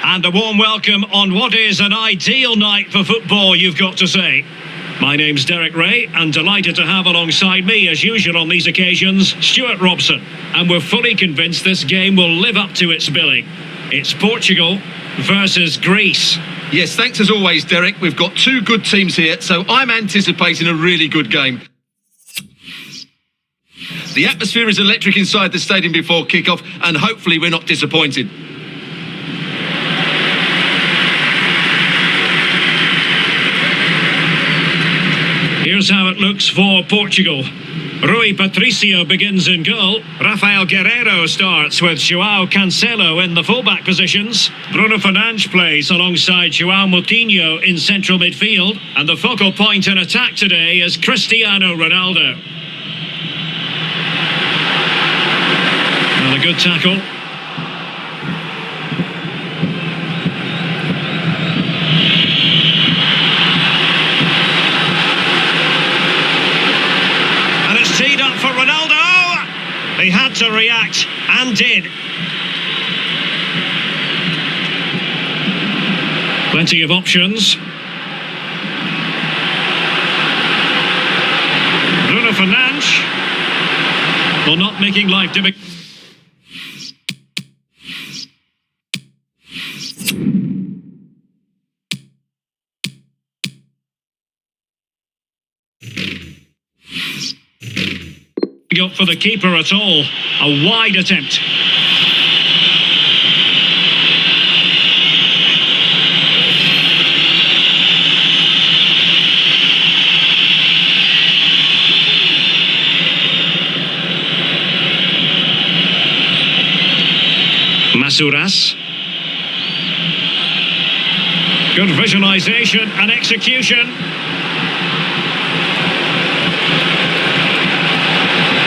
and a warm welcome on what is an ideal night for football, you've got to say. My name's Derek Ray, and delighted to have alongside me, as usual on these occasions, Stuart Robson. And we're fully convinced this game will live up to its billing. It's Portugal versus Greece. Yes, thanks as always, Derek. We've got two good teams here, so I'm anticipating a really good game. The atmosphere is electric inside the stadium before kick-off, and hopefully we're not disappointed. Here's how it looks for Portugal. Rui Patricio begins in goal. Rafael Guerreiro starts with João Cancelo in the fullback positions. Bruno Fernandes plays alongside João Moutinho in central midfield. And the focal point in attack today is Cristiano Ronaldo. And a good tackle. Teed up for Ronaldo. He had to react and did. Plenty of options. Bruno Fernandes. Well, not making life difficult. For the keeper at all. A wide attempt. Masouras. Good visualization and execution.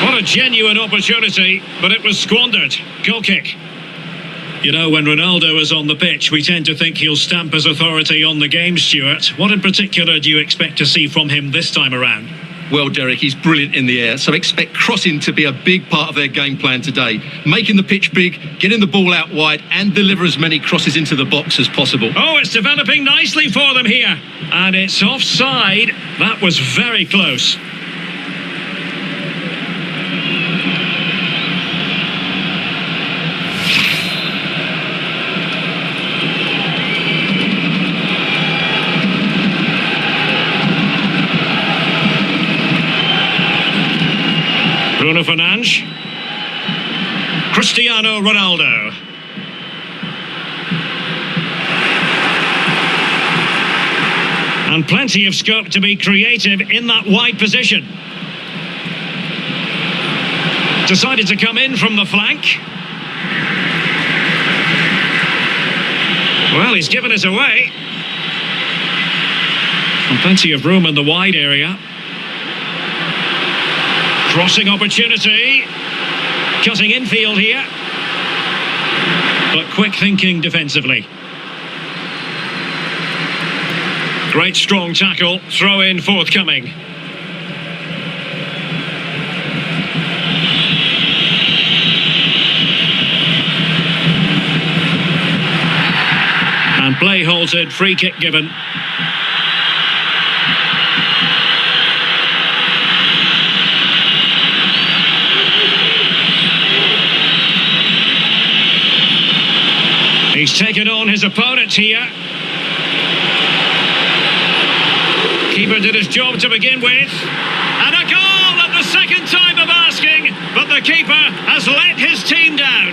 What a genuine opportunity, but it was squandered. Goal kick. You know, when Ronaldo is on the pitch, we tend to think he'll stamp his authority on the game, Stuart. What in particular do you expect to see from him this time around? Well, Derek, he's brilliant in the air, so expect crossing to be a big part of their game plan today. Making the pitch big, getting the ball out wide, and deliver as many crosses into the box as possible. Oh, it's developing nicely for them here. And it's offside. That was very close. Bruno Fernandes. Cristiano Ronaldo. And plenty of scope to be creative in that wide position. Decided to come in from the flank. Well, he's given it away. And plenty of room in the wide area. Crossing opportunity, cutting infield here, but quick thinking defensively. Great strong tackle, throw in forthcoming. And play halted, free kick given. He's taken on his opponent here. Keeper did his job to begin with. And a goal at the second time of asking, but the keeper has let his team down.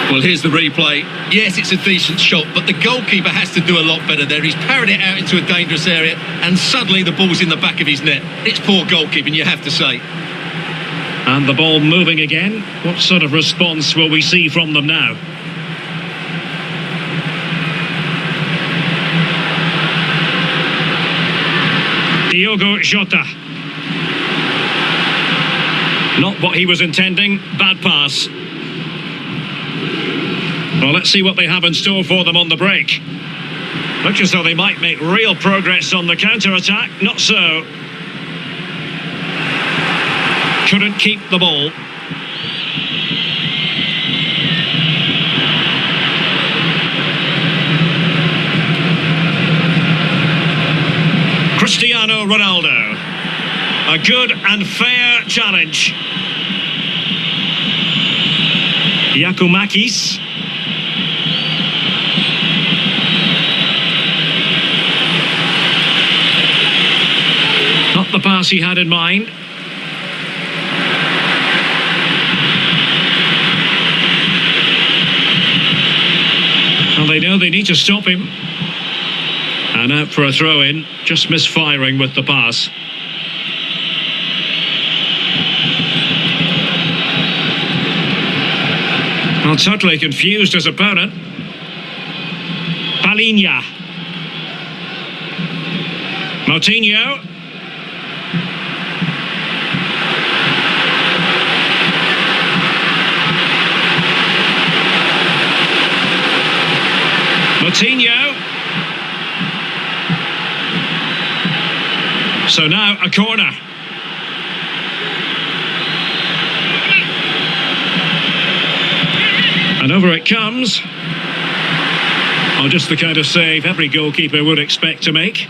Well, here's the replay. Yes, it's a decent shot, but the goalkeeper has to do a lot better there. He's parried it out into a dangerous area, and suddenly the ball's in the back of his net. It's poor goalkeeping, you have to say. And the ball moving again. What sort of response will we see from them now? Diogo Jota. Not what he was intending. Bad pass. Well, let's see what they have in store for them on the break. Looks as though they might make real progress on the counter-attack. Not so. Couldn't keep the ball. Cristiano Ronaldo. A good and fair challenge. Yakumakis. Not the pass he had in mind. Well, they know they need to stop him. And out for a throw-in, just misfiring with the pass. Well, totally confused his opponent. Palinha. Moutinho. Moutinho. So now a corner. And over it comes. Oh, just the kind of save every goalkeeper would expect to make.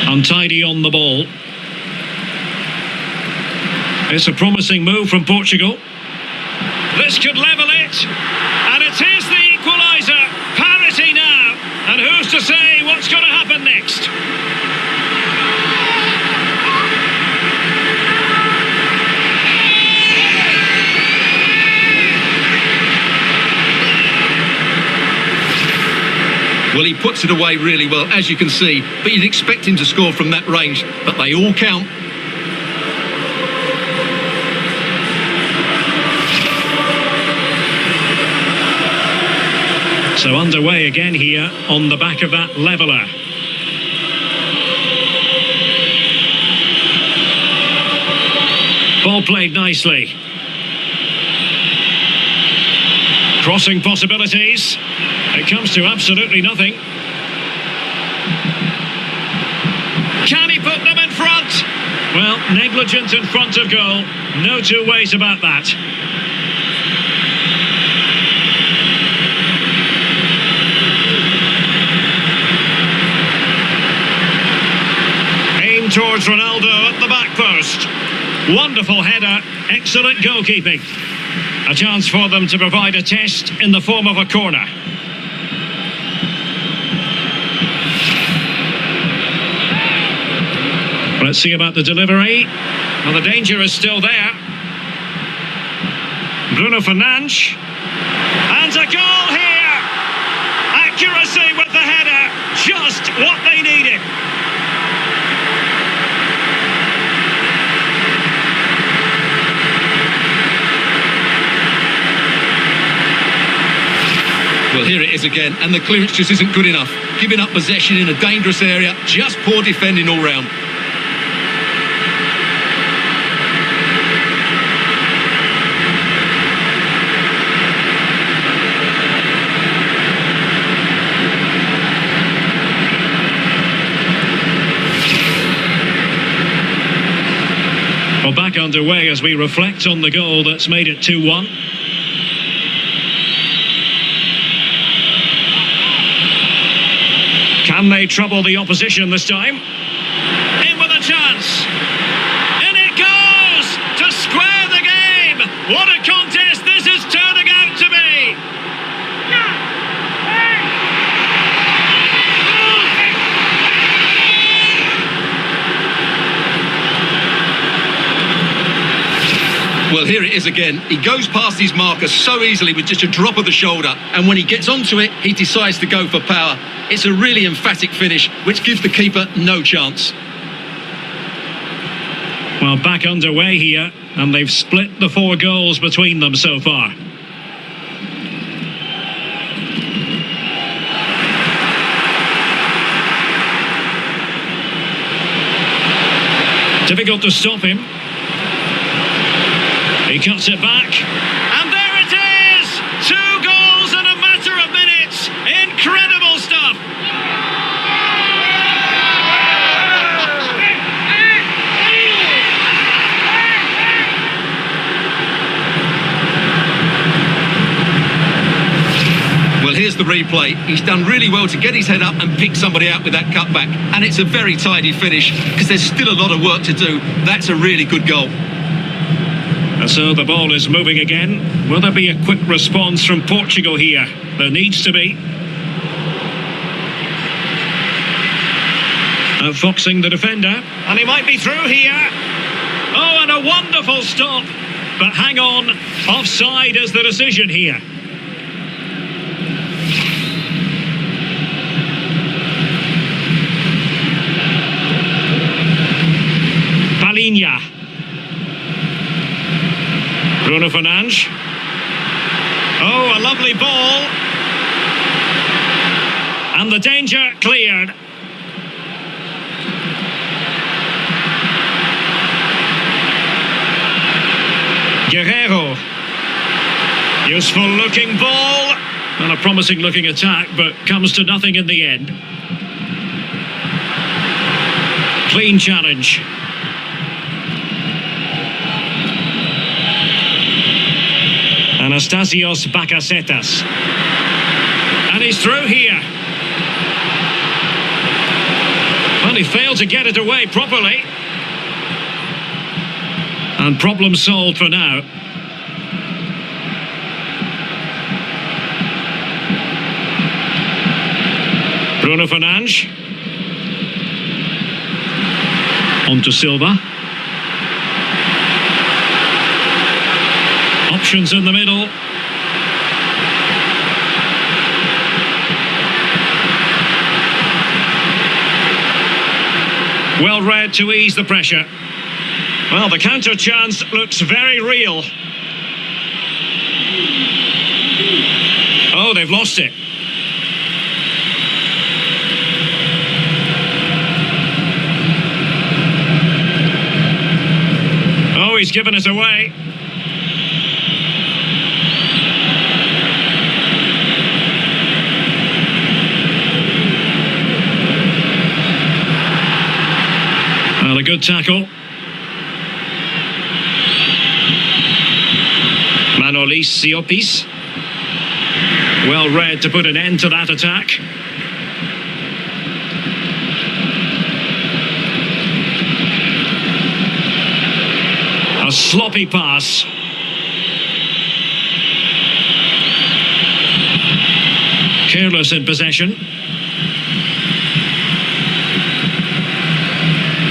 Untidy on the ball. It's a promising move from Portugal. This could level it. And it is the equaliser. Parity now. And who's to say what's going to happen next? Well, he puts it away really well, as you can see, but you'd expect him to score from that range, but they all count. So underway again here on the back of that leveller. Ball played nicely. Crossing possibilities. It comes to absolutely nothing. Can he put them in front? Well, negligent in front of goal. No two ways about that. Aim towards Ronaldo at the back post. Wonderful header, excellent goalkeeping. A chance for them to provide a test in the form of a corner. Let's see about the delivery. Well, the danger is still there. Bruno Fernandes. And a goal here! Accuracy with the header. Just what they needed. Well, here it is again, and the clearance just isn't good enough. Giving up possession in a dangerous area, just poor defending all round. Well, back underway as we reflect on the goal that's made it 2-1. Can they trouble the opposition this time? In with a chance. In it goes to square the game. What a contest this is turning out to be. Well, here it is again. He goes past his marker so easily with just a drop of the shoulder, and when he gets onto it, he decides to go for power. It's a really emphatic finish, which gives the keeper no chance. Well, back underway here, and they've split the 4 goals between them so far. Difficult to stop him. He cuts it back. And there it is! 2 goals in a matter of minutes. Incredible stuff. the replay. He's done really well to get his head up and pick somebody out with that cutback. And it's a very tidy finish because there's still a lot of work to do. That's a really good goal. And so the ball is moving again. Will there be a quick response from Portugal here? There needs to be. Outfoxing the defender. And he might be through here. Oh, and a wonderful stop. But hang on, offside is the decision here. Palinha. Bruno Fernandes. Oh, a lovely ball. And the danger cleared. Guerrero. Useful looking ball. And a promising looking attack, but comes to nothing in the end. Clean challenge. Anastasios Bakasetas. And he's through here. Well, he failed to get it away properly. And problem solved for now. Bruno Fernandes. On to Silva. Options in the middle. Well read to ease the pressure. Well, the counter chance looks very real. Oh, they've lost it. Oh, he's given it away. Well, a good tackle. Manolis Siopis. Well read to put an end to that attack. A sloppy pass. Careless in possession.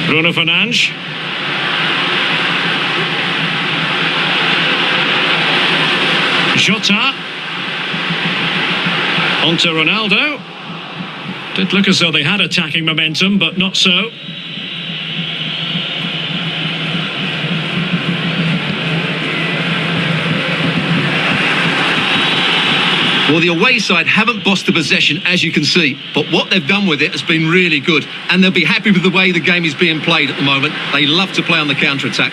Bruno Fernandes. Jota. On to Ronaldo. Did look as though they had attacking momentum, but not so. Well, the away side haven't bossed the possession, as you can see, but what they've done with it has been really good, and they'll be happy with the way the game is being played at the moment. They love to play on the counter-attack.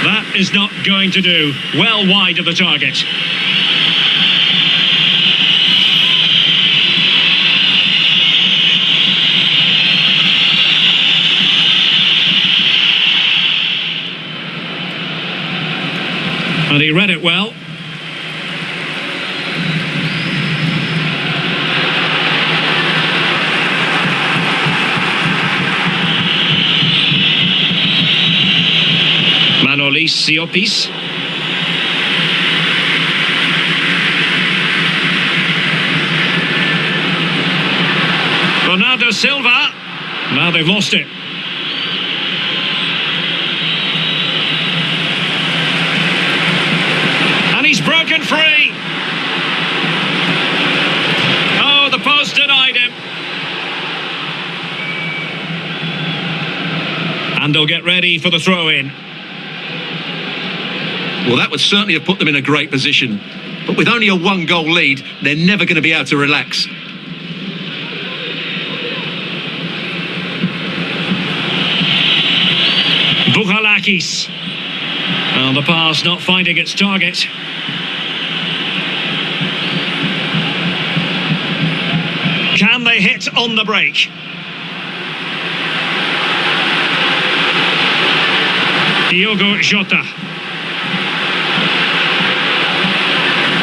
That is not going to do. Well wide of the target. And he read it well. Manolis Siopis. Bernardo Silva. Now they've lost it. And he's broken free. Oh, the post denied him. And they'll get ready for the throw-in. Well, that would certainly have put them in a great position. But with only a one-goal lead, they're never going to be able to relax. Bouchalakis. Well, the pass not finding its target. Can they hit on the break? Diogo Jota.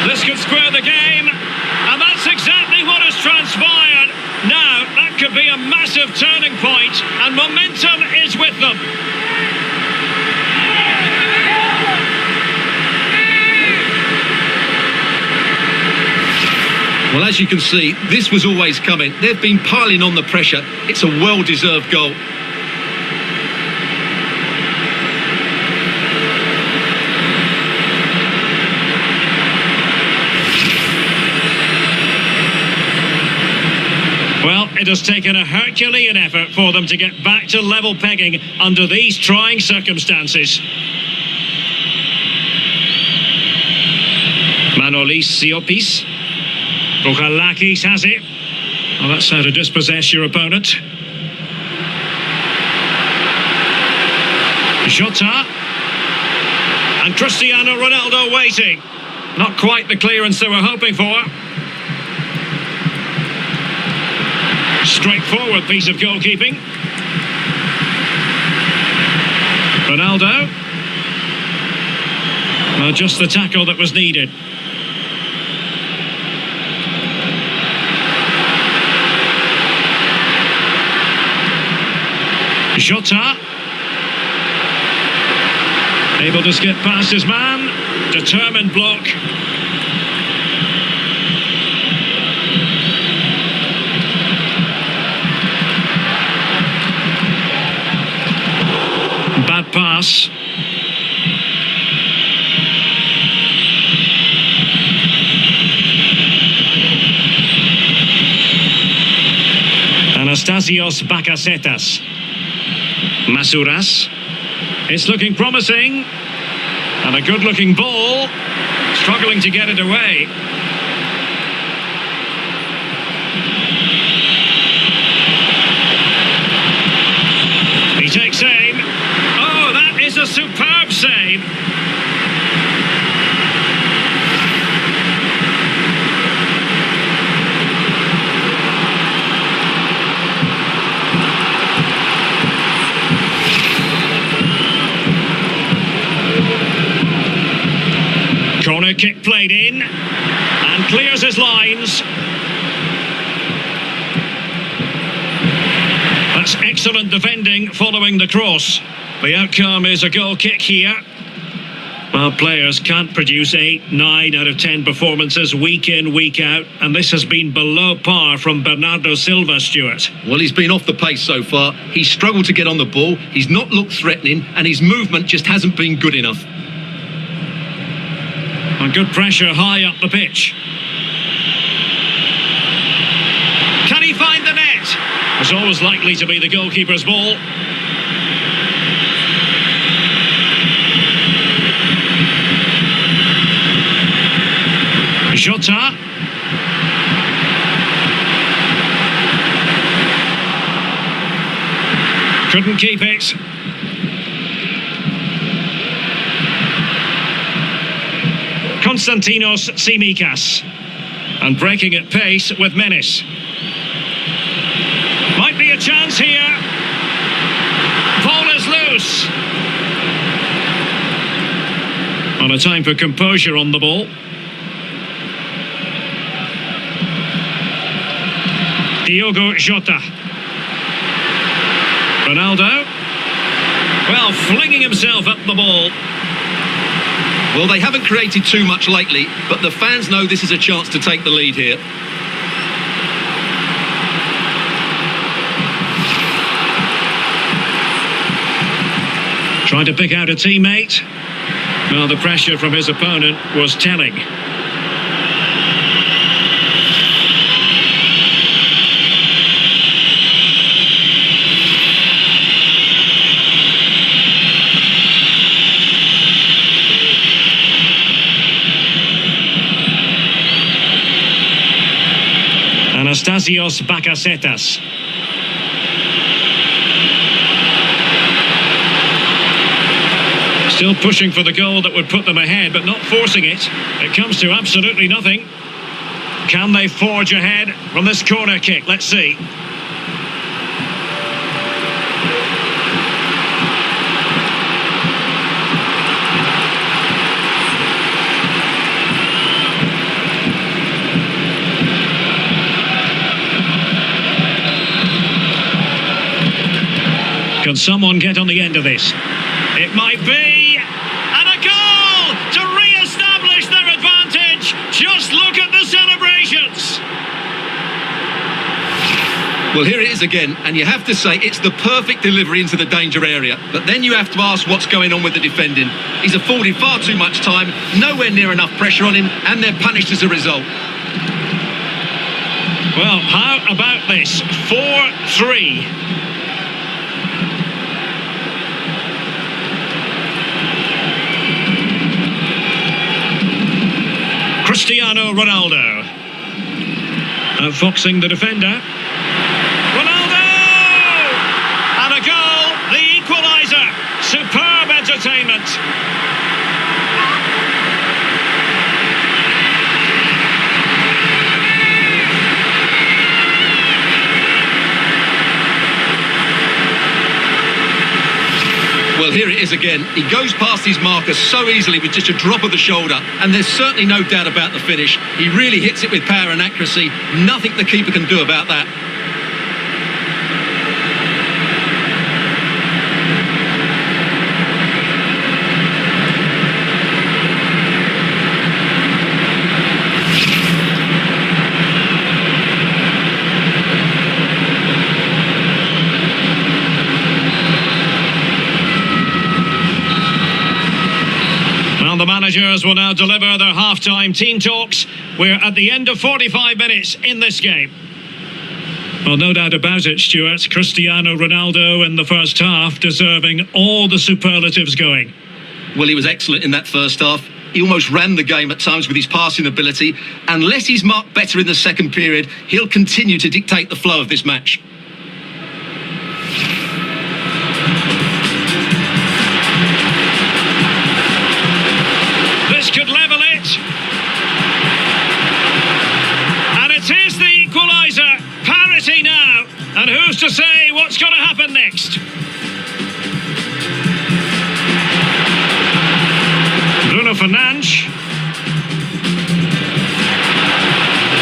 This could square the game, and that's it. transpired. Now, that could be a massive turning point, and momentum is with them. Well, as you can see, this was always coming. They've been piling on the pressure. It's a well-deserved goal. Well, it has taken a Herculean effort for them to get back to level pegging under these trying circumstances. Manolis Siopis. Bouchalakis has it. Well, that's how to dispossess your opponent. Jota. And Cristiano Ronaldo waiting. Not quite the clearance they were hoping for. Straightforward piece of goalkeeping. Ronaldo. Well, just the tackle that was needed. Jota. Able to skip past his man. Determined block. Bad pass. Anastasios Bakasetas. Masuras. It's looking promising. And a good-looking ball. Struggling to get it away. He takes aim. Oh, that is a superb save. Corner kick played in and clears his lines. That's excellent defending following the cross. The outcome is a goal kick here. Well, players can't produce 8, 9 out of 10 performances week in, week out, and this has been below par from Bernardo Silva, Stuart. Well, he's been off the pace so far. He's struggled to get on the ball. He's not looked threatening, and his movement just hasn't been good enough. And good pressure high up the pitch. Can he find the net? It's always likely to be the goalkeeper's ball. Jota. Couldn't keep it. Konstantinos Tsimikas. And breaking at pace with menace. Might be a chance here. Ball is loose. On a time for composure on the ball. Diogo Jota. Ronaldo. Well, flinging himself at the ball. Well, they haven't created too much lately, but the fans know this is a chance to take the lead here. Trying to pick out a teammate. Well, the pressure from his opponent was telling. Anastasios Bakasetas. Still pushing for the goal that would put them ahead, but not forcing it. It comes to absolutely nothing. Can they forge ahead from this corner kick? Let's see. Can someone get on the end of this? It might be. And a goal to re-establish their advantage. Just look at the celebrations. Well, here it is again, and you have to say it's the perfect delivery into the danger area. But then you have to ask what's going on with the defending. He's afforded far too much time, nowhere near enough pressure on him, and they're punished as a result. Well, how about this? 4-3. Cristiano Ronaldo. Outfoxing the defender. Ronaldo! And a goal, the equaliser. Superb entertainment. Well, here it is again. He goes past his marker so easily with just a drop of the shoulder, and there's certainly no doubt about the finish. He really hits it with power and accuracy. Nothing the keeper can do about that. The managers will now deliver their half-time team talks. We're at the end of 45 minutes in this game. Well, no doubt about it, Stuart. Cristiano Ronaldo in the first half deserving all the superlatives going. Well, he was excellent in that first half. He almost ran the game at times with his passing ability. Unless he's marked better in the second period, he'll continue to dictate the flow of this match. Could level it, and it is the equaliser. Parity now, and who's to say what's going to happen next? Bruno Fernandes,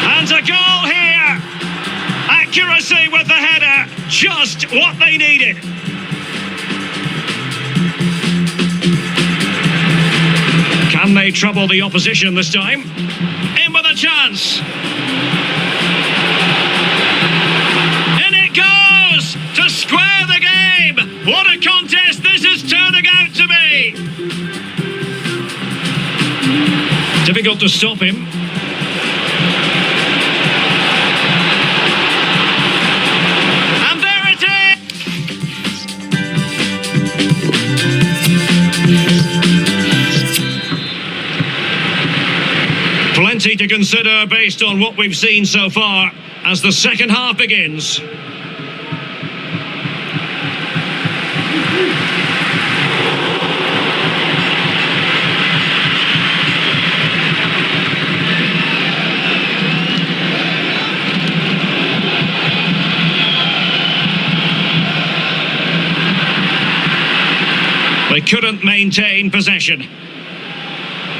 and a goal here. Accuracy with the header, just what they needed. Can they trouble the opposition this time? In with a chance. In it goes to square the game. What a contest this is turning out to be. Difficult to stop him. And there it Plenty to consider based on what we've seen so far as the second half begins. They couldn't maintain possession.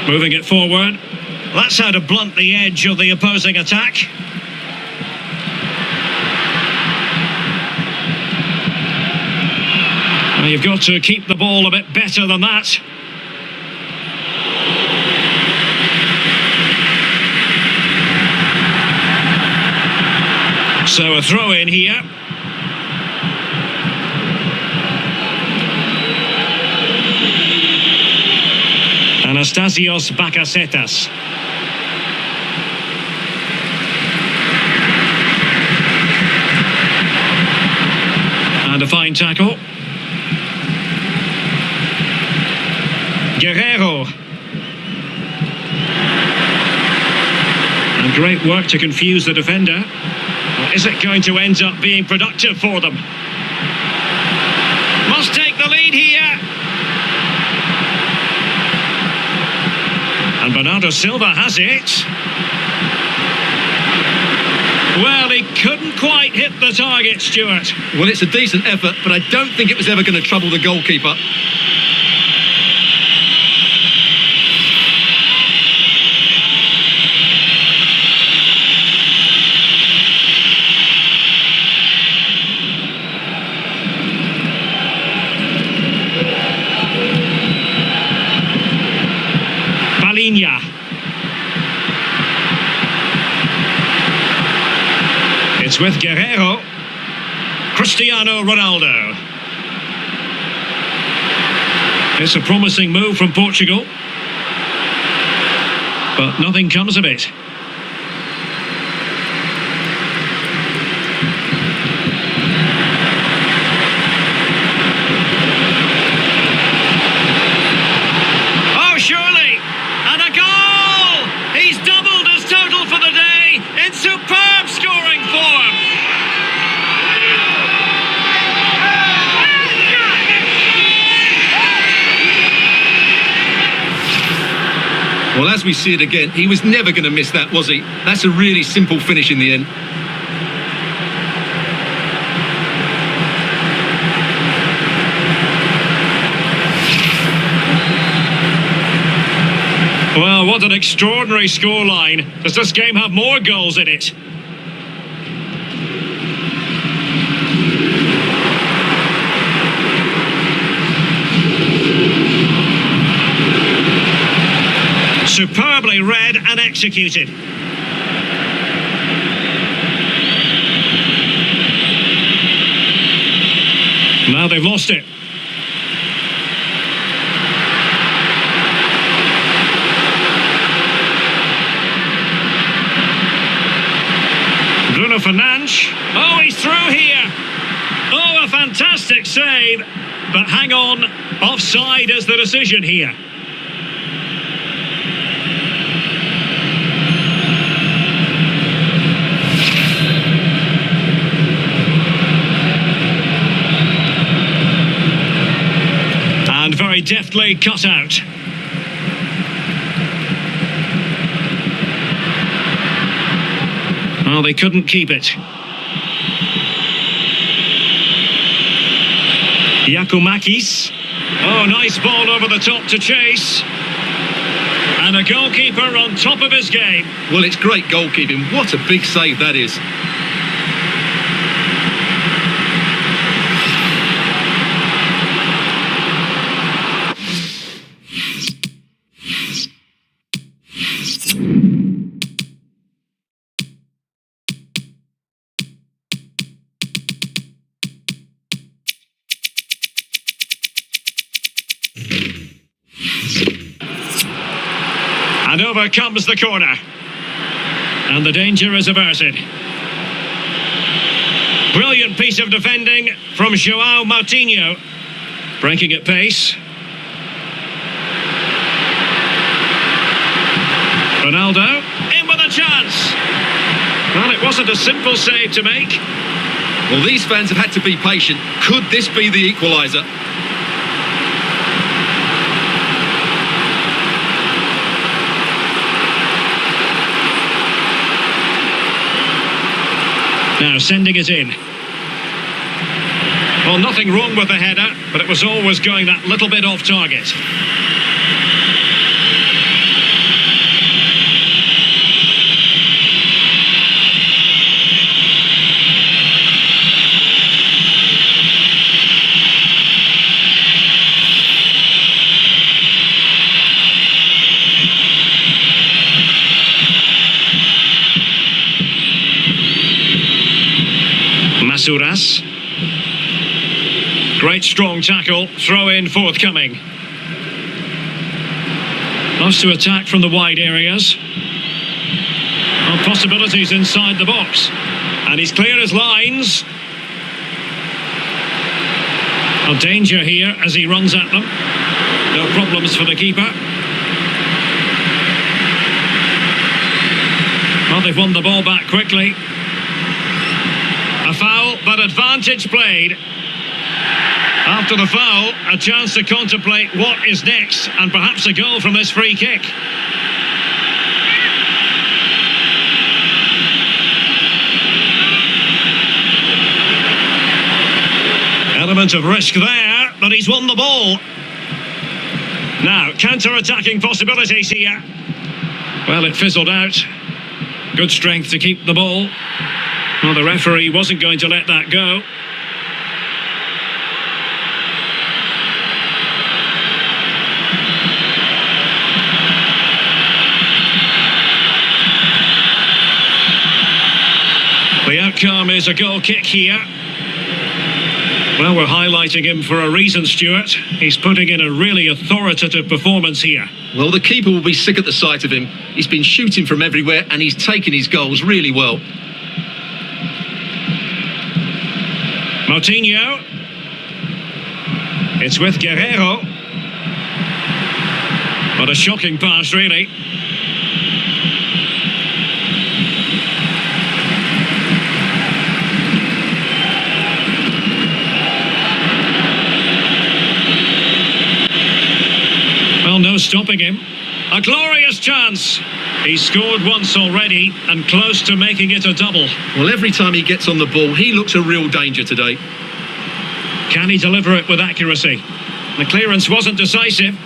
Moving it forward. That's how to blunt the edge of the opposing attack. Well, you've got to keep the ball a bit better than that. So a throw in here. Anastasios Bakasetas. And a fine tackle. Guerrero. And great work to confuse the defender. Or is it going to end up being productive for them? Must take the lead here. And Bernardo Silva has it. Well, he couldn't quite hit the target, Stuart. Well, it's a decent effort, but I don't think it was ever going to trouble the goalkeeper. with Guerrero. Cristiano Ronaldo. It's a promising move from Portugal, but nothing comes of it. Oh, surely! And a goal! He's doubled his total for the day in superb scoring form. Well, as we see it again, he was never going to miss that, was he? That's a really simple finish in the end. Well, what an extraordinary scoreline. Does this game have more goals in it? Superbly read and executed. Now they've lost it. Bruno Fernandes. Oh, he's through here. Oh, a fantastic save. But hang on, offside is the decision here. And very deftly cut out. Well, they couldn't keep it. Giacomakis. Oh, nice ball over the top to chase. And a goalkeeper on top of his game. Well, it's great goalkeeping. What a big save that is. And over comes the corner. And the danger is averted. Brilliant piece of defending from João Moutinho. Breaking at pace. Ronaldo, in with a chance. Well, it wasn't a simple save to make. Well, these fans have had to be patient. Could this be the equaliser? Now sending it in. Well, nothing wrong with the header, but it was always going that little bit off target. Masuras. Great strong tackle, throw in forthcoming. Loves to attack from the wide areas. Well, possibilities inside the box. And he's clear as lines. A danger here as he runs at them. No problems for the keeper. Well, they've won the ball back quickly. A foul, but advantage played. After the foul, a chance to contemplate what is next, and perhaps a goal from this free kick. Element of risk there, but he's won the ball. Now, counter-attacking possibilities here. Well, it fizzled out. Good strength to keep the ball. Well, the referee wasn't going to let that go. The outcome is a goal kick here. Well, we're highlighting him for a reason, Stuart. He's putting in a really authoritative performance here. Well, the keeper will be sick at the sight of him. He's been shooting from everywhere and he's taken his goals really well. Moutinho. It's with Guerrero. But a shocking pass, really. Well, no stopping him. A glorious chance. He's scored once already and close to making it a double. Well, every time he gets on the ball, he looks a real danger today. Can he deliver it with accuracy? The clearance wasn't decisive.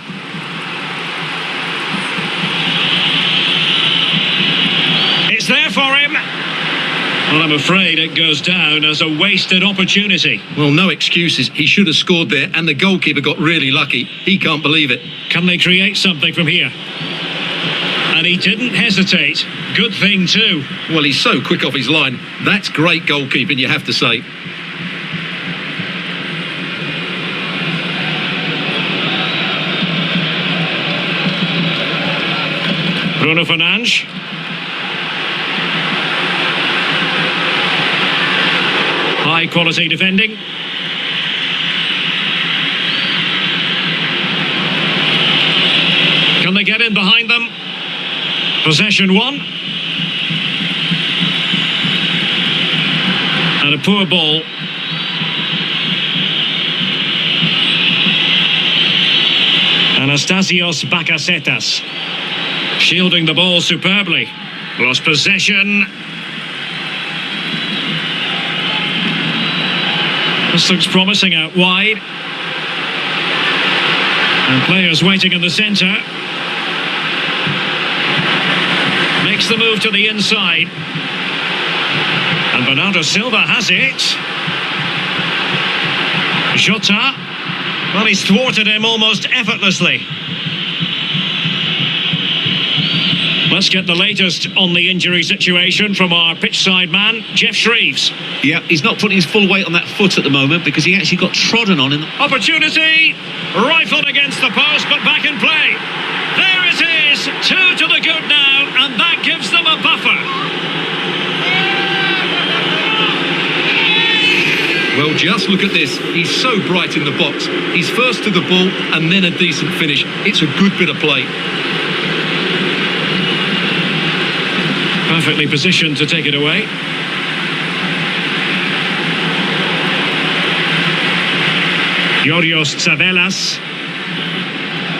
It's there for him. Well, I'm afraid it goes down as a wasted opportunity. Well, no excuses. He should have scored there, and the goalkeeper got really lucky. He can't believe it. Can they create something from here? And he didn't hesitate. Good thing too. Well, he's so quick off his line. That's great goalkeeping, you have to say. Bruno Fernandes. High quality defending. Can they get in behind them? Possession won. And a poor ball. Anastasios Bakasetas shielding the ball superbly. Lost possession. This looks promising out wide. And players waiting in the centre. Makes the move to the inside. And Bernardo Silva has it. Jota. Well, he's thwarted him almost effortlessly. Let's get the latest on the injury situation from our pitchside man, Jeff Shreves. Yeah, he's not putting his full weight on that foot at the moment because he actually got trodden on in the... Opportunity! Rifled against the post, but back in play. There it is! 2 to the good now, and that gives them a buffer. Well, just look at this. He's so bright in the box. He's first to the ball and then a decent finish. It's a good bit of play. Perfectly positioned to take it away. Yorios Tsavelas.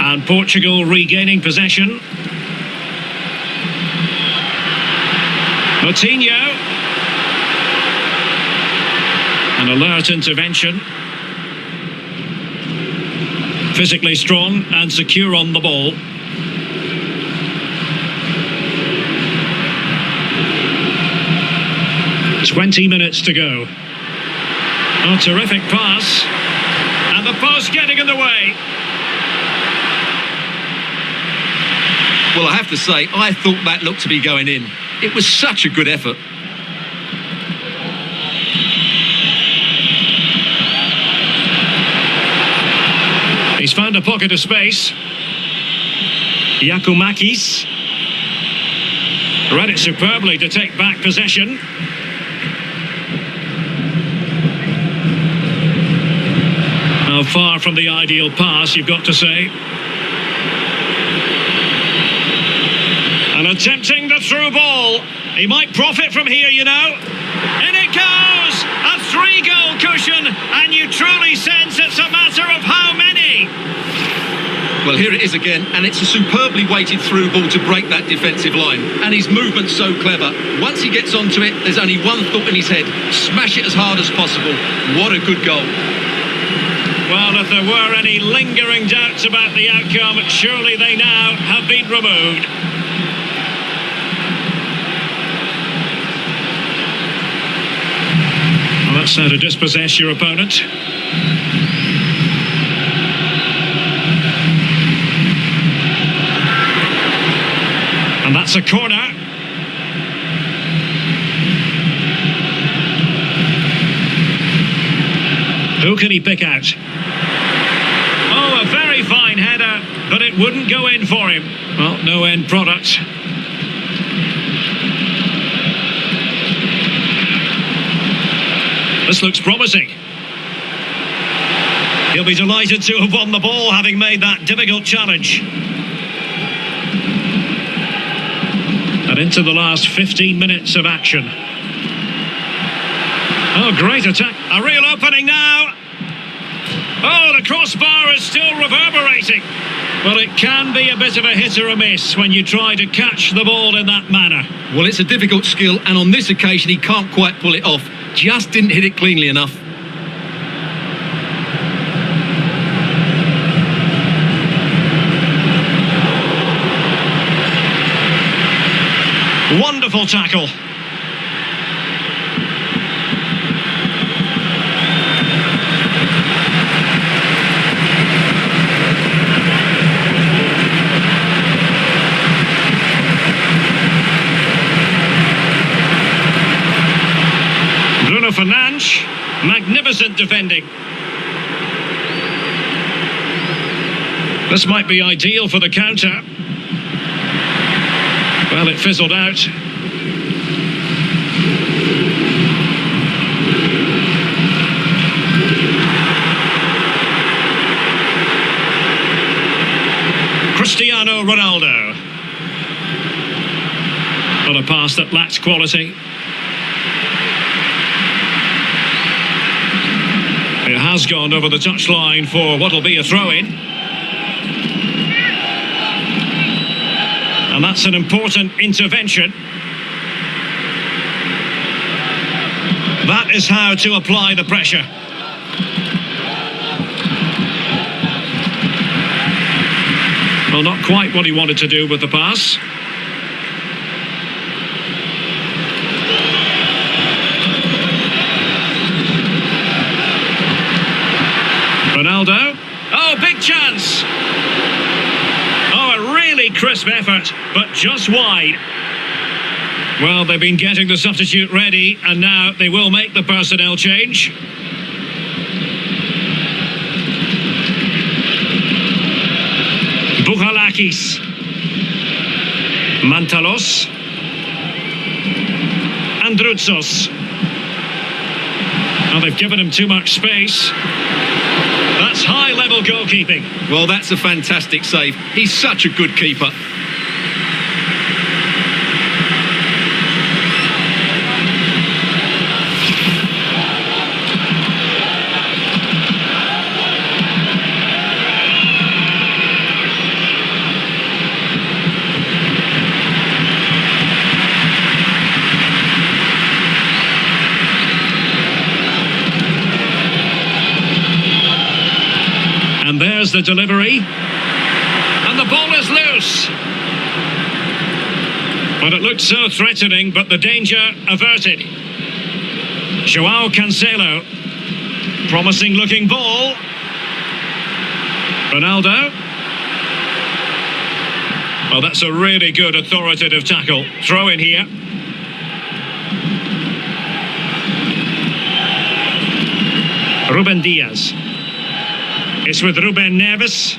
And Portugal regaining possession. Moutinho. An alert intervention. Physically strong and secure on the ball. "20 minutes to go." Oh, terrific pass. And the post getting in the way. Well, I have to say, I thought that looked to be going in. It was such a good effort. He's found a pocket of space. Giacomakis read it superbly to take back possession. Now, far from the ideal pass, you've got to say. And attempting the through ball. He might profit from here, you know. In it goes! A 3-goal cushion, and you truly sense it's a matter of how many. Well, here it is again, and it's a superbly weighted through ball to break that defensive line. And his movement's so clever. Once he gets onto it, there's only one thought in his head. Smash it as hard as possible. What a good goal. Well, if there were any lingering doubts about the outcome, surely they now have been removed. Well, that's how to dispossess your opponent. And that's a corner. Who can he pick out? Oh, a very fine header, but it wouldn't go in for him. Well, no end product. This looks promising. He'll be delighted to have won the ball, having made that difficult challenge. And into the last 15 minutes of action. Oh, great attack. A real opening now. Oh, the crossbar is still reverberating. Well, it can be a bit of a hit or a miss when you try to catch the ball in that manner. Well, it's a difficult skill, and on this occasion he can't quite pull it off. Just didn't hit it cleanly enough. Wonderful tackle. Bruno Fernandes, magnificent defending. This might be ideal for the counter. Well, it fizzled out. Cristiano Ronaldo. Not a pass that lacks quality. It has gone over the touchline for what'll be a throw-in. And that's an important intervention. That is how to apply the pressure. Well, not quite what he wanted to do with the pass. Ronaldo. Oh, big chance. Oh, a really crisp effort, but just wide. Well, they've been getting the substitute ready, and now they will make the personnel change. Bouchalakis. Mantalos. Androutsos. Now they've given him too much space. That's high-level goalkeeping. Well, that's a fantastic save. He's such a good keeper. And there's the delivery. And the ball is loose. But it looked so threatening, but the danger averted. Joao Cancelo. Promising looking ball. Ronaldo. Well, that's a really good authoritative tackle. Throw in here. Ruben Diaz. It's with Ruben Neves.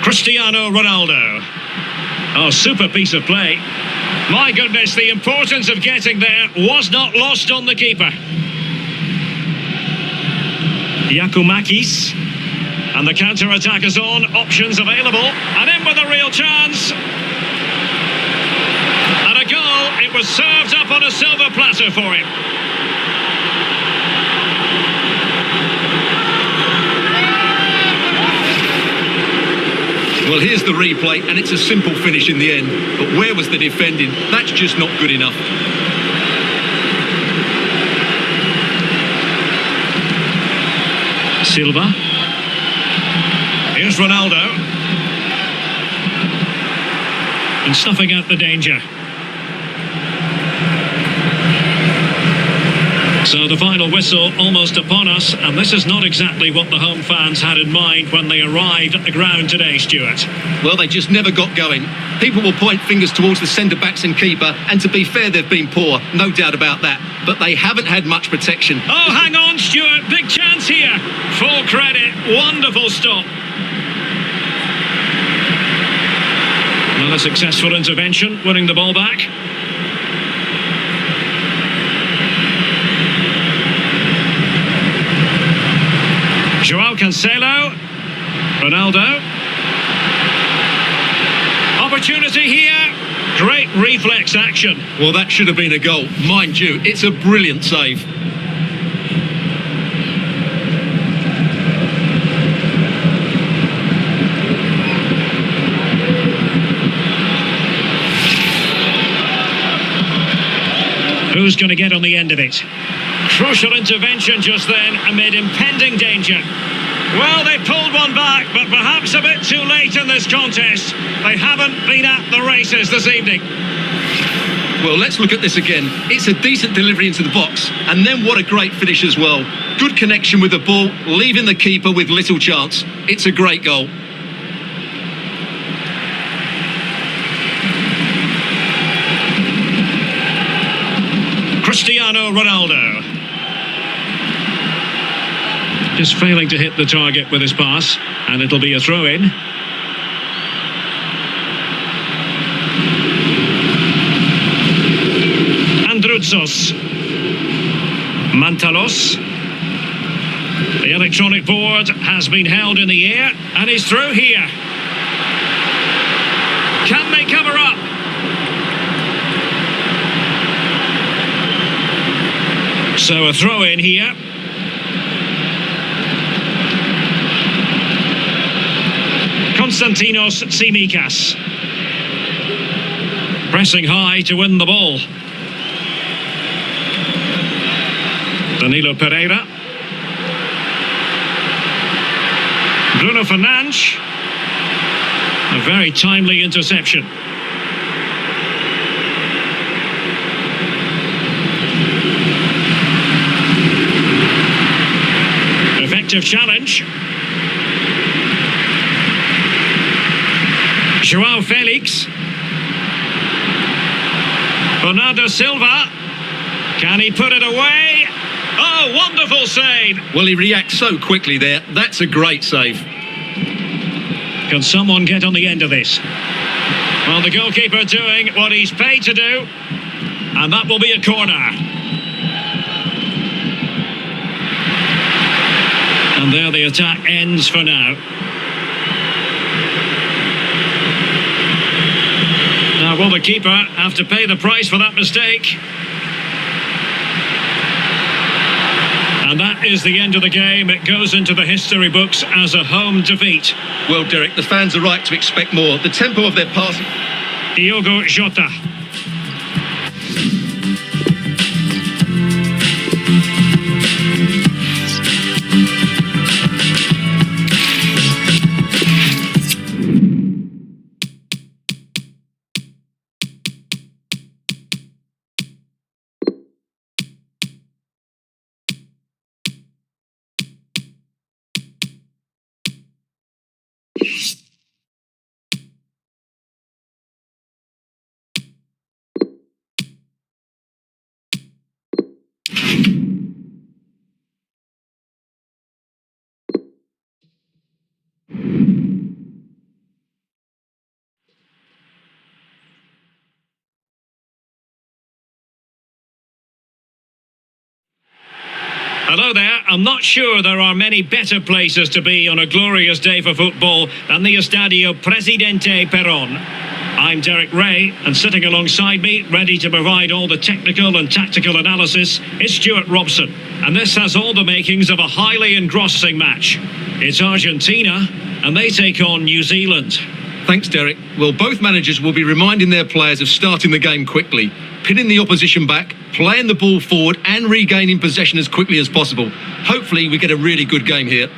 Cristiano Ronaldo. Oh, super piece of play. My goodness, the importance of getting there was not lost on the keeper. Giakoumakis. And the counter-attack is on. Options available. And in with a real chance. And a goal. It was served up on a silver platter for him. Well, here's the replay, and it's a simple finish in the end. But where was the defending? That's just not good enough. Silva. Here's Ronaldo. And snuffing out the danger. So the final whistle. whistle almost upon us, and this is not exactly what the home fans had in mind when they arrived at the ground today, Stuart. Well, they just never got going. People will point fingers towards the centre-backs and keeper, and to be fair, they've been poor, no doubt about that. But they haven't had much protection. Oh, hang on, Stuart, big chance here. Full credit, wonderful stop. Another successful intervention, winning the ball back. Joao Cancelo, Ronaldo. Opportunity here. Great reflex action. Well, that should have been a goal. Mind you, it's a brilliant save. Who's going to get on the end of it? Crucial intervention just then amid impending danger. Well, they pulled one back, but perhaps a bit too late in this contest. They haven't been at the races this evening. Well, let's look at this again. It's a decent delivery into the box, and then what a great finish as well. Good connection with the ball, leaving the keeper with little chance. It's a great goal. Cristiano Ronaldo. Just failing to hit the target with his pass, and it'll be a throw-in. Androutsos. Mantalos. The electronic board has been held in the air, and he's through here. Can they cover up? So a throw-in here. Konstantinos Tsimikas. Pressing high to win the ball. Danilo Pereira. Bruno Fernandes. A very timely interception. Effective challenge. Joao Felix. Bernardo Silva. Can he put it away? Oh, wonderful save. Well, he reacts so quickly there. That's a great save. Can someone get on the end of this? Well, the goalkeeper doing what he's paid to do. And that will be a corner. And there the attack ends for now. Now, will the keeper have to pay the price for that mistake? And that is the end of the game. It goes into the history books as a home defeat. Well, Derek, the fans are right to expect more. The tempo of their passing... Diogo Jota. Hello there. I'm not sure there are many better places to be on a glorious day for football than the Estadio Presidente Perón. I'm Derek Ray, and sitting alongside me, ready to provide all the technical and tactical analysis, is Stuart Robson. And this has all the makings of a highly engrossing match. It's Argentina, and they take on New Zealand. Thanks, Derek. Well, both managers will be reminding their players of starting the game quickly, pinning the opposition back, playing the ball forward and regaining possession as quickly as possible. Hopefully we get a really good game here.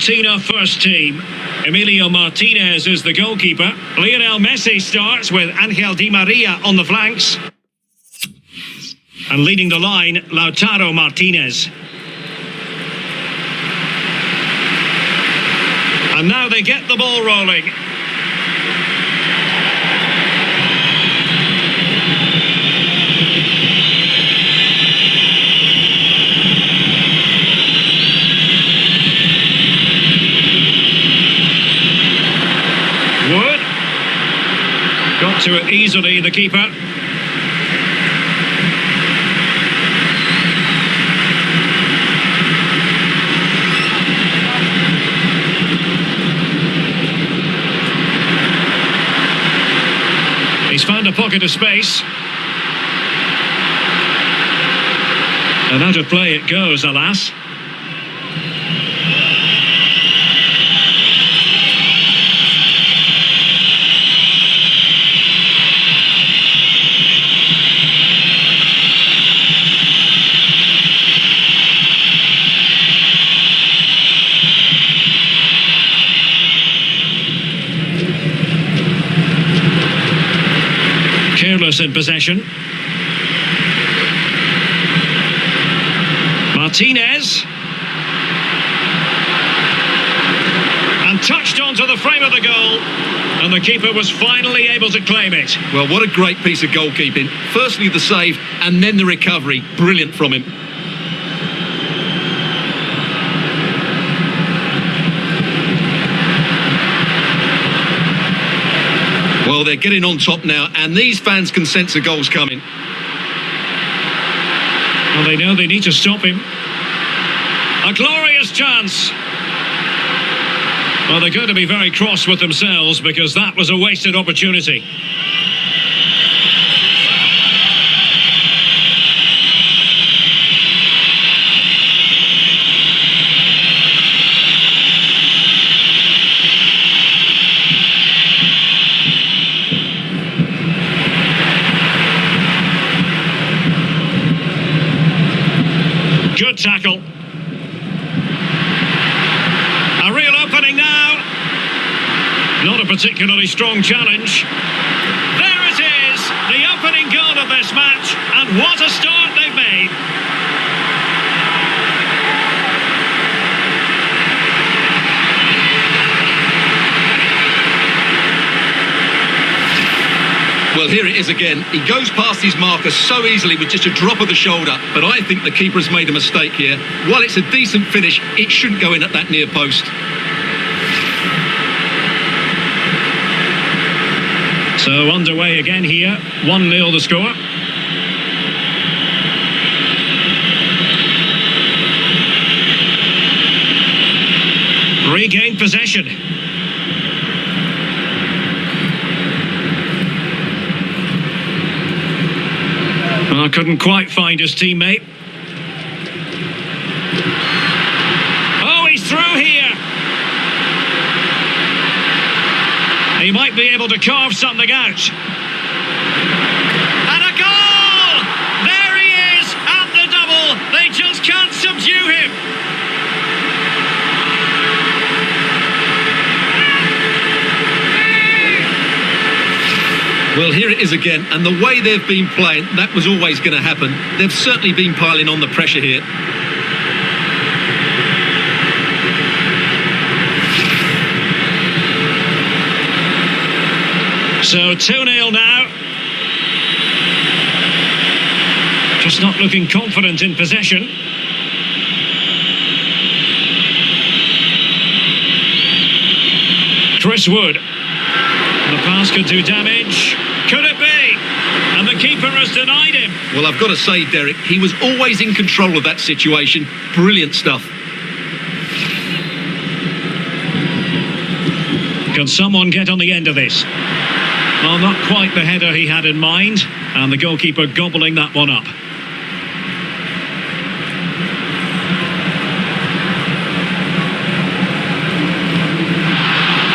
Argentina first team. Emilio Martinez is the goalkeeper. Lionel Messi starts with Angel Di Maria on the flanks. And leading the line, Lautaro Martinez. And now they get the ball rolling. Wood. Got to it easily, the keeper. He's found a pocket of space. And out of play it goes, alas. Careless in possession. Martinez. And touched onto the frame of the goal. And the keeper was finally able to claim it. Well, what a great piece of goalkeeping. Firstly the save and then the recovery. Brilliant from him. Well, they're getting on top now, and these fans can sense a goal's coming. Well, they know they need to stop him. A glorious chance. Well, they're going to be very cross with themselves because that was a wasted opportunity. Good tackle. A real opening now. Not a particularly strong challenge. There it is, the opening goal of this match, and what a start they've made. Well, here it is again. He goes past his marker so easily with just a drop of the shoulder, but I think the keeper has made a mistake here. While it's a decent finish, it shouldn't go in at that near post. So underway again here, 1-0 the score. Regained possession. Well, couldn't quite find his teammate. Oh, he's through here. He might be able to carve something out. And a goal! There he is, at the double. They just can't subdue him. Well, here it is again, and the way they've been playing, that was always going to happen. They've certainly been piling on the pressure here. So 2-0 now. Just not looking confident in possession. Chris Wood. The pass could do damage. Could it be? And the keeper has denied him. Well, I've got to say, Derek, he was always in control of that situation. Brilliant stuff. Can someone get on the end of this? Well, not quite the header he had in mind, and the goalkeeper gobbling that one up.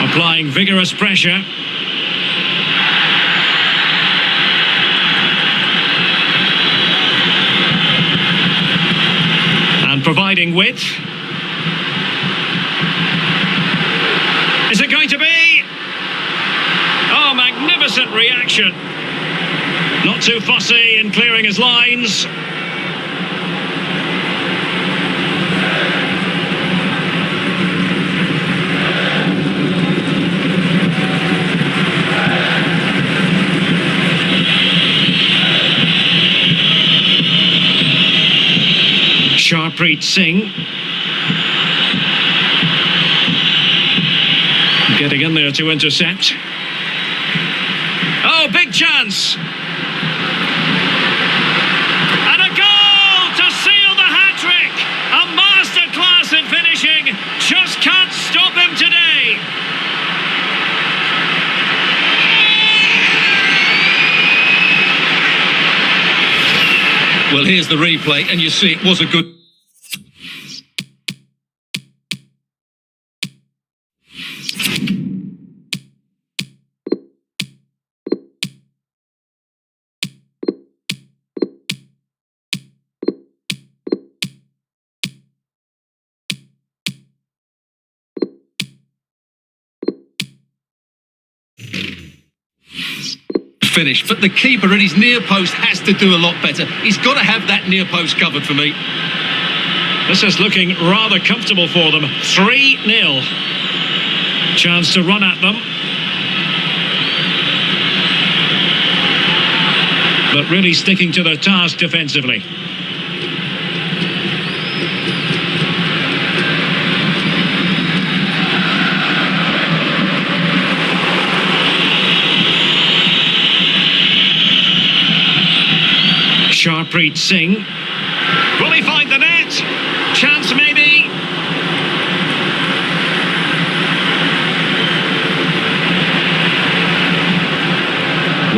Applying vigorous pressure. And providing width. possession. Not too fussy in clearing his lines. Sharpreet Singh getting in there to intercept. Oh, big chance! And a goal to seal the hat-trick! A masterclass in finishing! Just can't stop him today! Well, here's the replay, and you see it was a good... finish, but the keeper at his near post has to do a lot better. He's got to have that near post covered for me. This is looking rather comfortable for them. 3-0. Chance to run at them. But really sticking to their task defensively. Sharpreet Singh. Will he find the net? Chance maybe.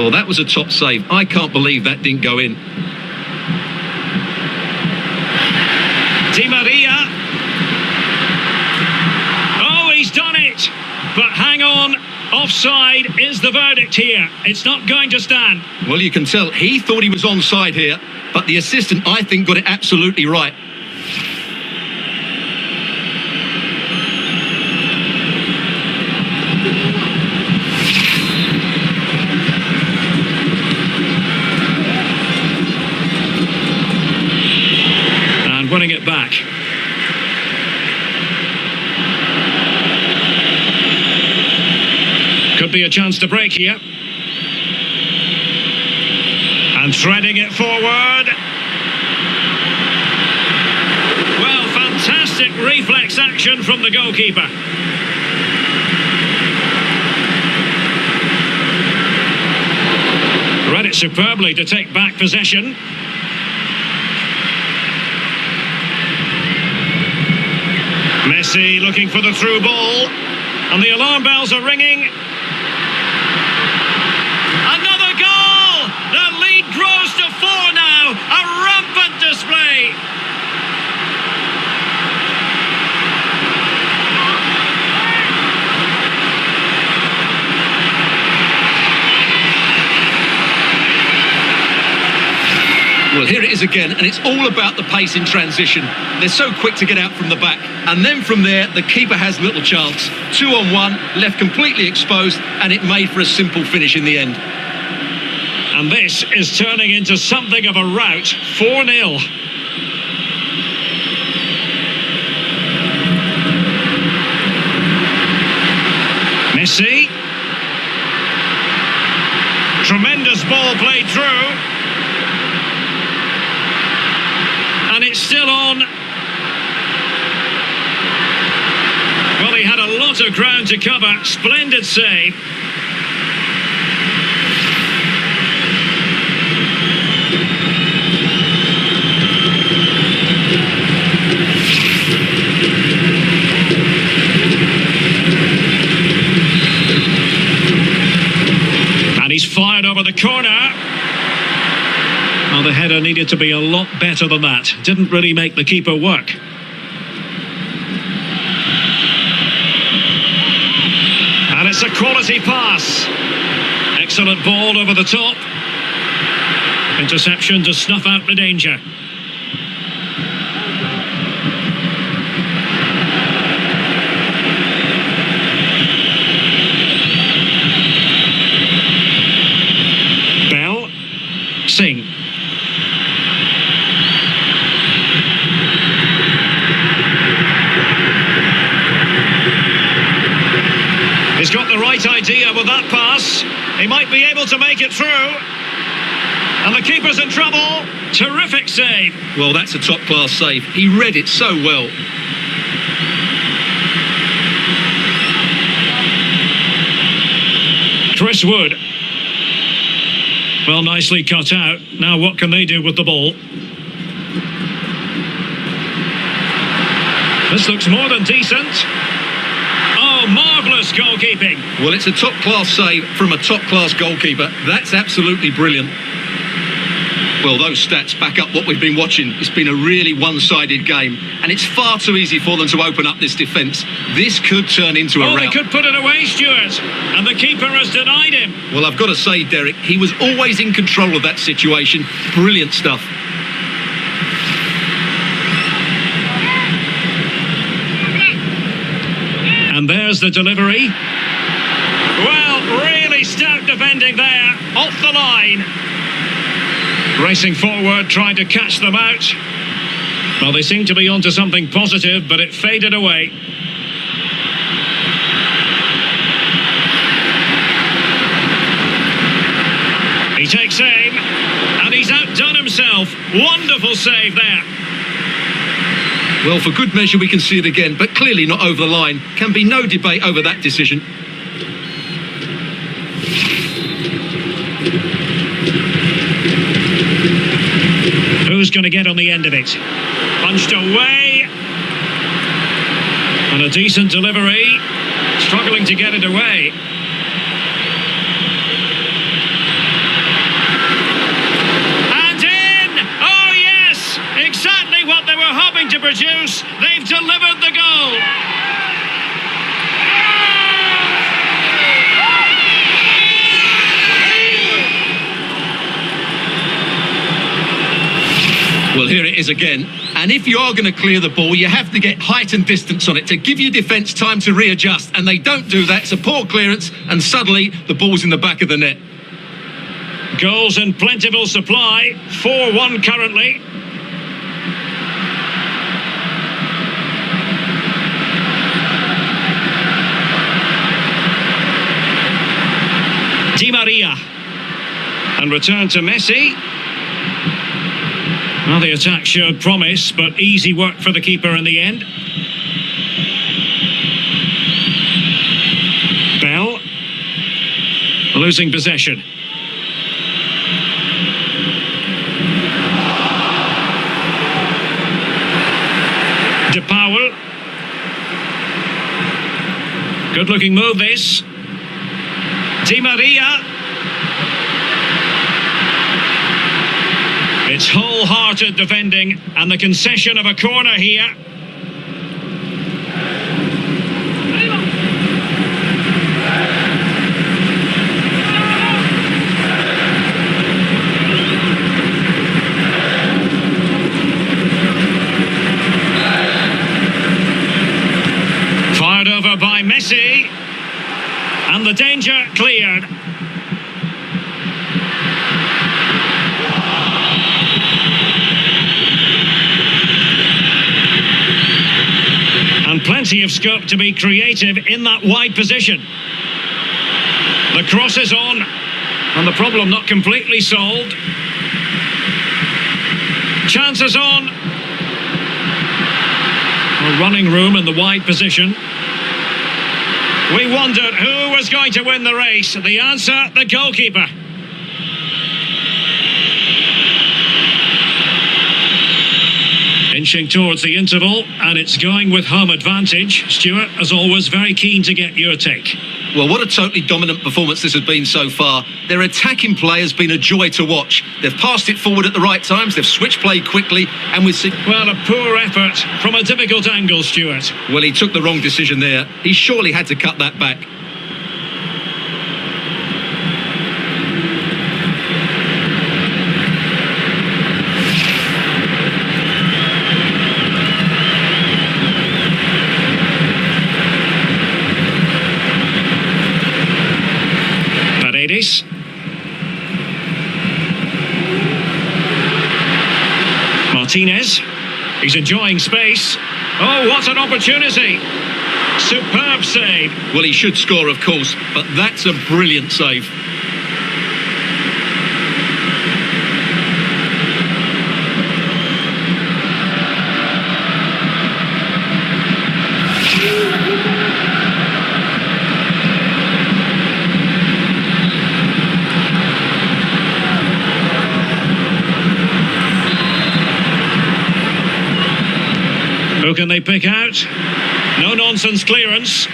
Well, that was a top save. I can't believe that didn't go in. Di Maria. Oh, he's done it. But hang on. Offside is the verdict here. It's not going to stand. Well, you can tell he thought he was onside here, but the assistant, I think, got it absolutely right. And winning it back. Could be a chance to break here. And threading it forward. Well, fantastic reflex action from the goalkeeper. Read it superbly to take back possession. Messi looking for the through ball. And the alarm bells are ringing. Another goal! The lead grows to 4 now. A rampant display. Well, here it is again, and it's all about the pace in transition. They're so quick to get out from the back. And then from there, the keeper has little chance. 2-on-1, left completely exposed, and it made for a simple finish in the end. And this is turning into something of a rout. 4-0. Messi. Tremendous ball played through. And it's still on. Well, he had a lot of ground to cover. Splendid save. And he's fired over the corner. Well, the header needed to be a lot better than that. Didn't really make the keeper work. And it's a quality pass. Excellent ball over the top. Interception to snuff out the danger. He's got the right idea with that pass. He might be able to make it through. And the keeper's in trouble. Terrific save. Well, that's a top-class save. He read it so well. Chris Wood. Well, nicely cut out. Now what can they do with the ball? This looks more than decent. Oh, marvellous goalkeeping. Well, it's a top-class save from a top-class goalkeeper. That's absolutely brilliant. Well, those stats back up what we've been watching. It's been a really one-sided game, and it's far too easy for them to open up this defence. This could turn into a rout. Oh, they could put it away, Stuart, and the keeper has denied him. Well, I've got to say, Derek, he was always in control of that situation. Brilliant stuff. And there's the delivery. Well, really stout defending there, off the line. Racing forward, trying to catch them out. Well, they seem to be onto something positive, but it faded away. He takes aim, and he's outdone himself. Wonderful save there. Well, for good measure, we can see it again, but clearly not over the line. Can be no debate over that decision. Who's going to get on the end of it? Punched away. And a decent delivery. Struggling to get it away. And in! Oh yes! Exactly what they were hoping to produce. They've delivered the goal. Well, here it is again. And if you are going to clear the ball, you have to get height and distance on it to give your defence time to readjust. And they don't do that. It's a poor clearance, and suddenly the ball's in the back of the net. Goals in plentiful supply. 4-1 currently. Di Maria. And return to Messi. Well, the attack showed promise, but easy work for the keeper in the end. Bell. Losing possession. De Powell. Good-looking move, this. Di Maria. It's wholehearted defending, and the concession of a corner here. Fired over by Messi, and the danger cleared. And plenty of scope to be creative in that wide position. The cross is on, and the problem not completely solved. Chances on. A running room in the wide position. We wondered who was going to win the race. The answer, the goalkeeper. Inching towards the interval, and it's going with home advantage. Stuart, as always, very keen to get your take. Well, what a totally dominant performance this has been so far. Their attacking play has been a joy to watch. They've passed it forward at the right times, they've switched play quickly, and we've seen... Well, a poor effort from a difficult angle, Stuart. Well, he took the wrong decision there. He surely had to cut that back. Martinez, he's enjoying space. Oh, what an opportunity! Superb save. Well, he should score, of course, but that's a brilliant save. Who can they pick out? No nonsense clearance.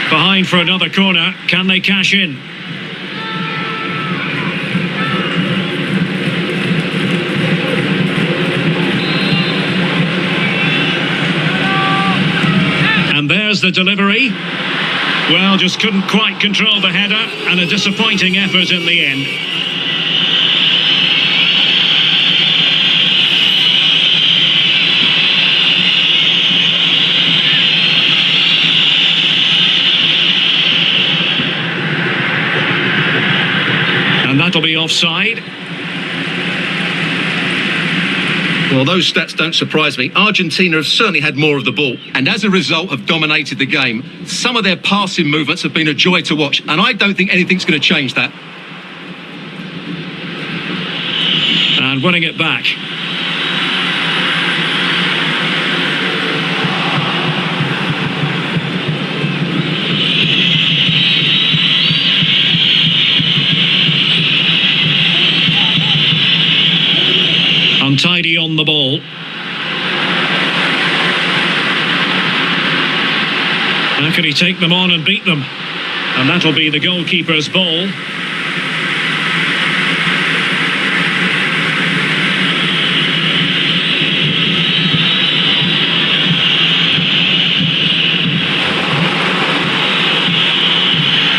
Behind for another corner. Can they cash in? And there's the delivery. Well, just couldn't quite control the header, and a disappointing effort in the end. And that'll be offside. Well, those stats don't surprise me. Argentina have certainly had more of the ball, and as a result have dominated the game. Some of their passing movements have been a joy to watch, and I don't think anything's going to change that. And winning it back. Untidy on the ball. How can he take them on and beat them? And that'll be the goalkeeper's ball.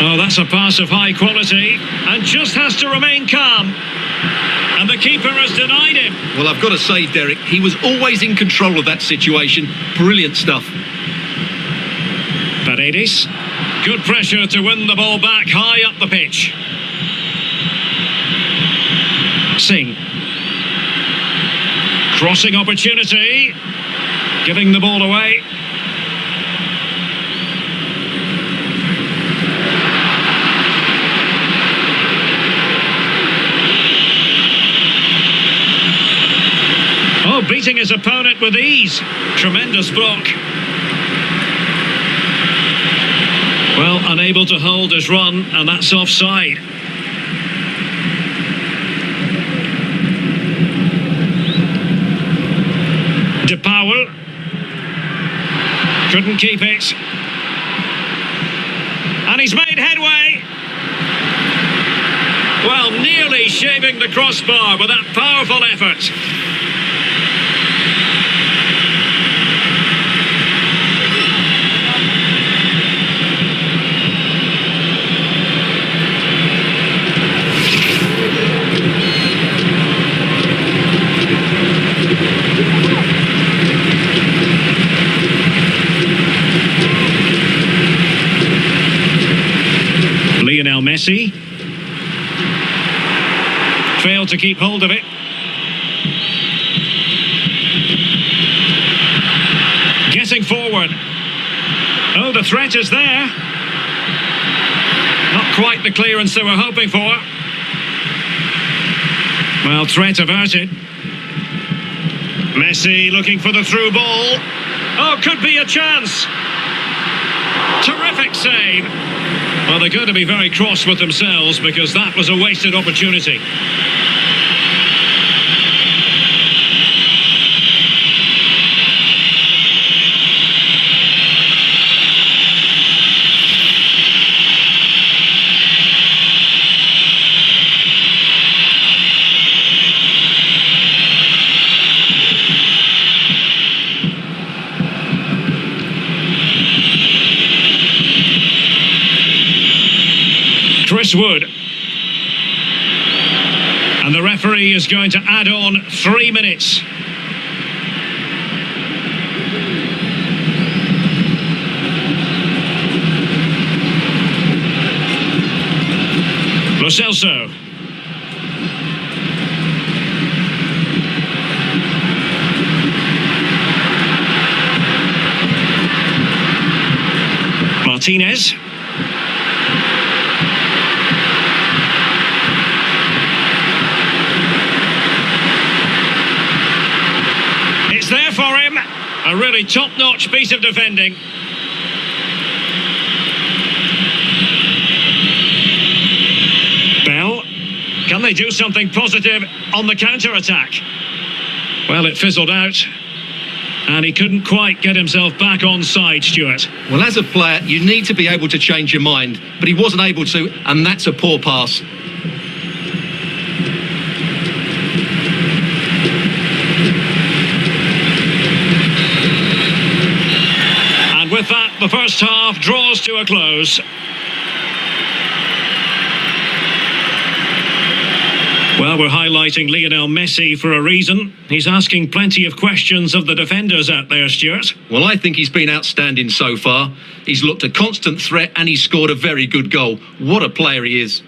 Oh, that's a pass of high quality, and just has to remain calm. And the keeper has denied him. Well, I've got to say, Derek, he was always in control of that situation. Brilliant stuff. Paredes. Good pressure to win the ball back high up the pitch. Singh. Crossing opportunity. Giving the ball away. Oh, beating his opponent with ease. Tremendous block. Well, unable to hold his run, and that's offside. De Paul. Couldn't keep it. And he's made headway. Well, nearly shaving the crossbar with that powerful effort. Messi failed to keep hold of it. Getting forward. Oh, the threat is there. Not quite the clearance they were hoping for. Well, threat averted. Messi looking for the through ball. Oh, could be a chance. Terrific save. Well, they're going to be very cross with themselves because that was a wasted opportunity. Chris Wood. And the referee is going to add on 3 minutes. Lo Celso. Martinez. It's there for him. A really top-notch piece of defending. Bell. Can they do something positive on the counter-attack? Well, it fizzled out. And he couldn't quite get himself back on side, Stuart. Well, as a player, you need to be able to change your mind, but he wasn't able to, and that's a poor pass. And with that, the first half draws to a close. Well, we're highlighting Lionel Messi for a reason. He's asking plenty of questions of the defenders out there, Stuart. Well, I think he's been outstanding so far. He's looked a constant threat and he's scored a very good goal. What a player he is.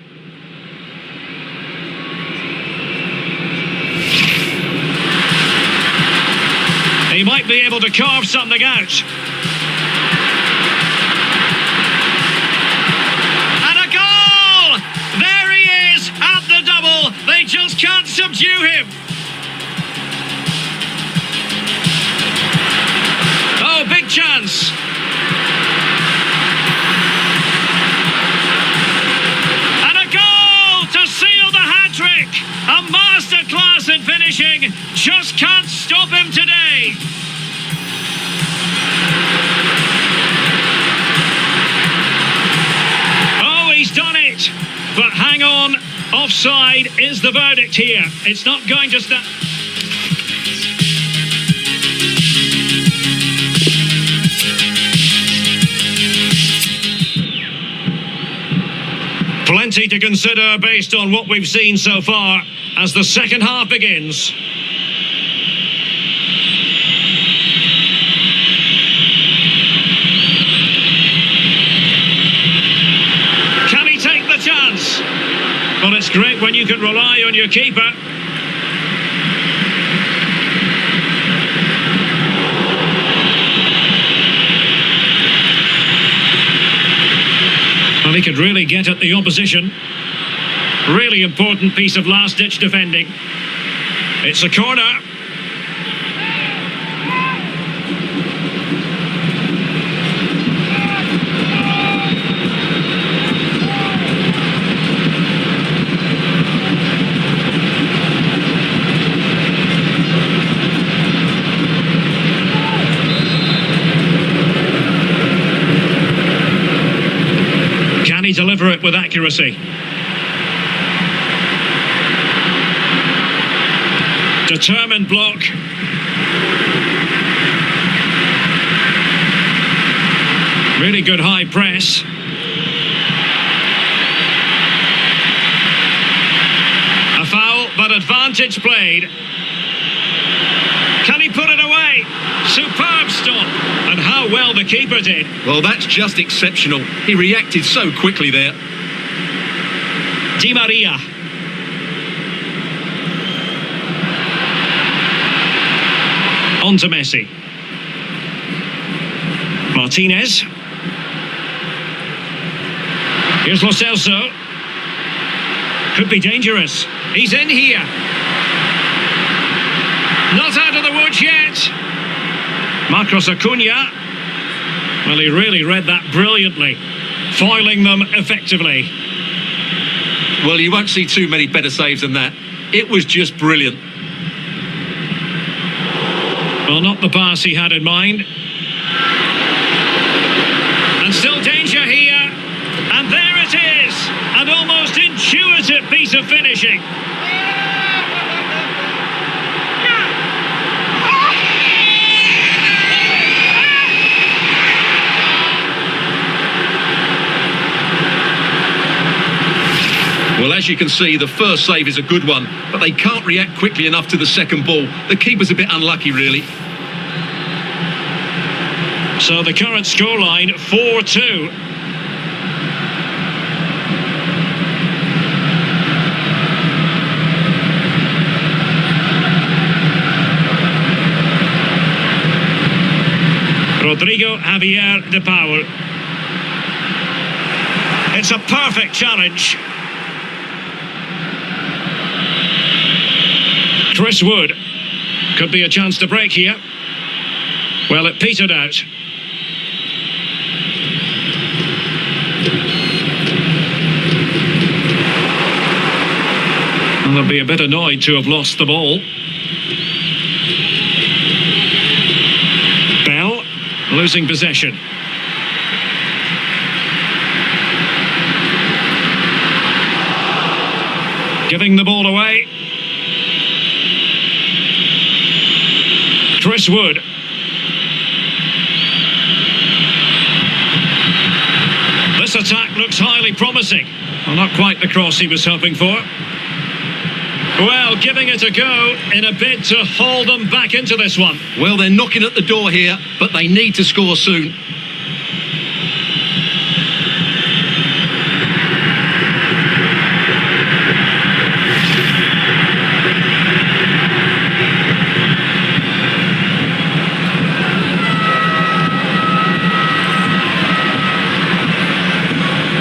He might be able to carve something out. They just can't subdue him. Oh, big chance. And a goal to seal the hat-trick. A masterclass in finishing. Just can't stop him today. Oh, he's done it. But hang on. Offside is the verdict here. It's not going to stand. Plenty to consider based on what we've seen so far as the second half begins. Can he take the chance? Well, it's great when you can rely on your keeper. Well, he could really get at the opposition. Really important piece of last-ditch defending. It's a corner. Deliver it with accuracy. Determined block. Really good high press. A foul, but advantage played. Can he put it away? Superb stop. And how well the keeper did. Well, that's just exceptional. He reacted so quickly there. Di Maria. On to Messi. Martinez. Here's Lo Celso. Could be dangerous. He's in here. Not out of the woods yet. Marcos Acuna. Well, he really read that brilliantly, foiling them effectively. Well, you won't see too many better saves than that. It was just brilliant. Well, not the pass he had in mind. And still danger here. And there it is. An almost intuitive piece of finishing. Well, as you can see, the first save is a good one, but they can't react quickly enough to the second ball. The keeper's a bit unlucky, really. So the current scoreline, 4-2. Rodrigo Javier de Paul. It's a perfect challenge. Chris Wood. Could be a chance to break here. Well, it petered out. And they'll be a bit annoyed to have lost the ball. Bell losing possession. Giving the ball away. Chris Wood. This attack looks highly promising. Well, not quite the cross he was hoping for. Well, giving it a go in a bid to haul them back into this one. Well, they're knocking at the door here, but they need to score soon.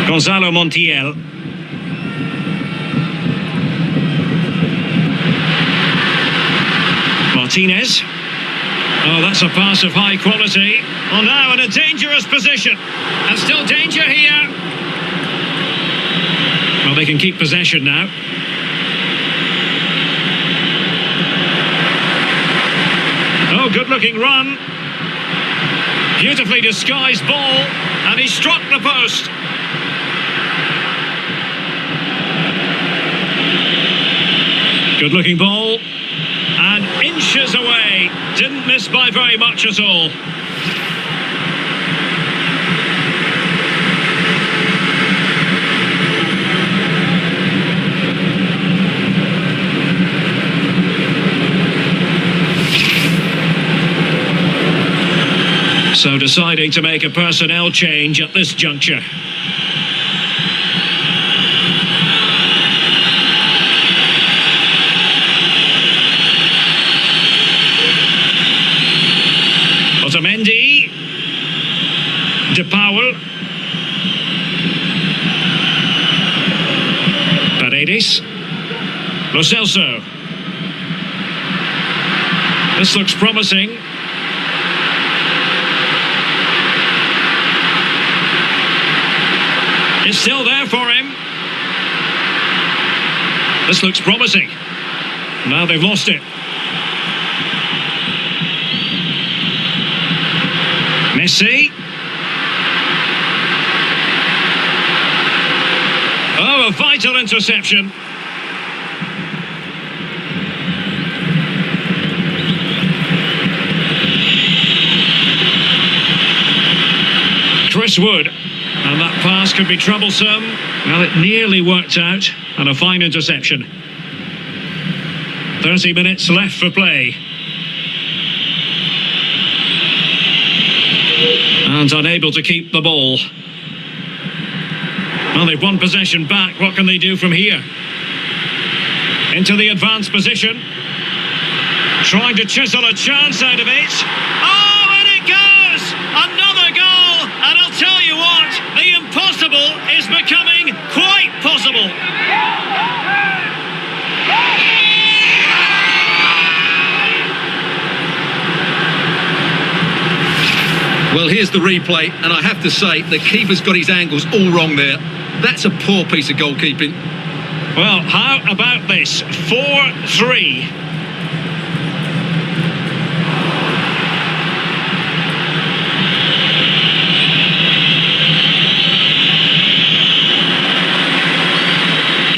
Gonzalo Montiel. Martinez. Oh, that's a pass of high quality. Well, now in a dangerous position. And still danger here. Well, they can keep possession now. Oh, good-looking run. Beautifully disguised ball. And he struck the post. Good-looking ball. And inches away. Didn't miss by very much at all. So deciding to make a personnel change at this juncture. Otamendi, De Paul, Paredes, Lo Celso. This looks promising. It's still there for him. This looks promising. Now they've lost it. Messi. Oh, a vital interception. Chris Wood. And that pass could be troublesome. Well, it nearly worked out. And a fine interception. 30 minutes left for play. And unable to keep the ball. Well, they've won possession back. What can they do from here? Into the advanced position. Trying to chisel a chance out of it. Oh, and it goes! Another goal! And I'll tell you what, the impossible is becoming quite possible. Well, here's the replay, and I have to say, the keeper's got his angles all wrong there. That's a poor piece of goalkeeping. Well, how about this? 4-3.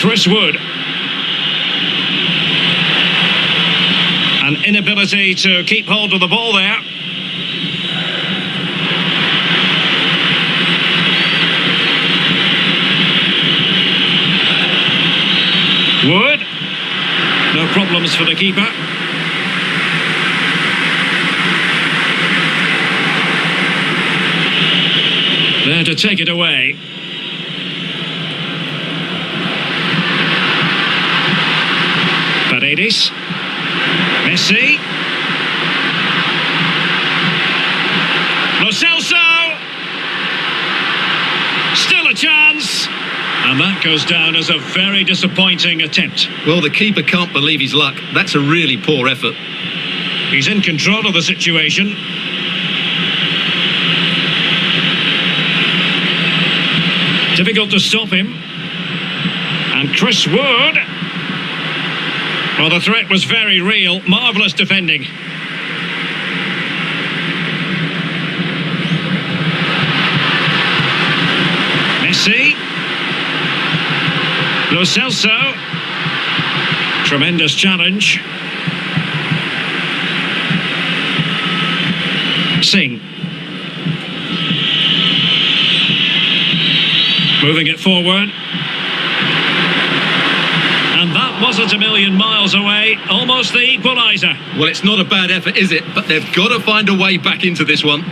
Chris Wood. An inability to keep hold of the ball there. Wood. No problems for the keeper. There to take it away. Paredes. Messi. Lo Celso. Still a chance. And that goes down as a very disappointing attempt. Well, the keeper can't believe his luck. That's a really poor effort. He's in control of the situation. Difficult to stop him. And Chris Wood. Well, the threat was very real. Marvellous defending. Messi. Lo Celso. Tremendous challenge. Singh. Moving it forward. And that wasn't a million miles away. Almost the equaliser. Well, it's not a bad effort, is it? But they've got to find a way back into this one.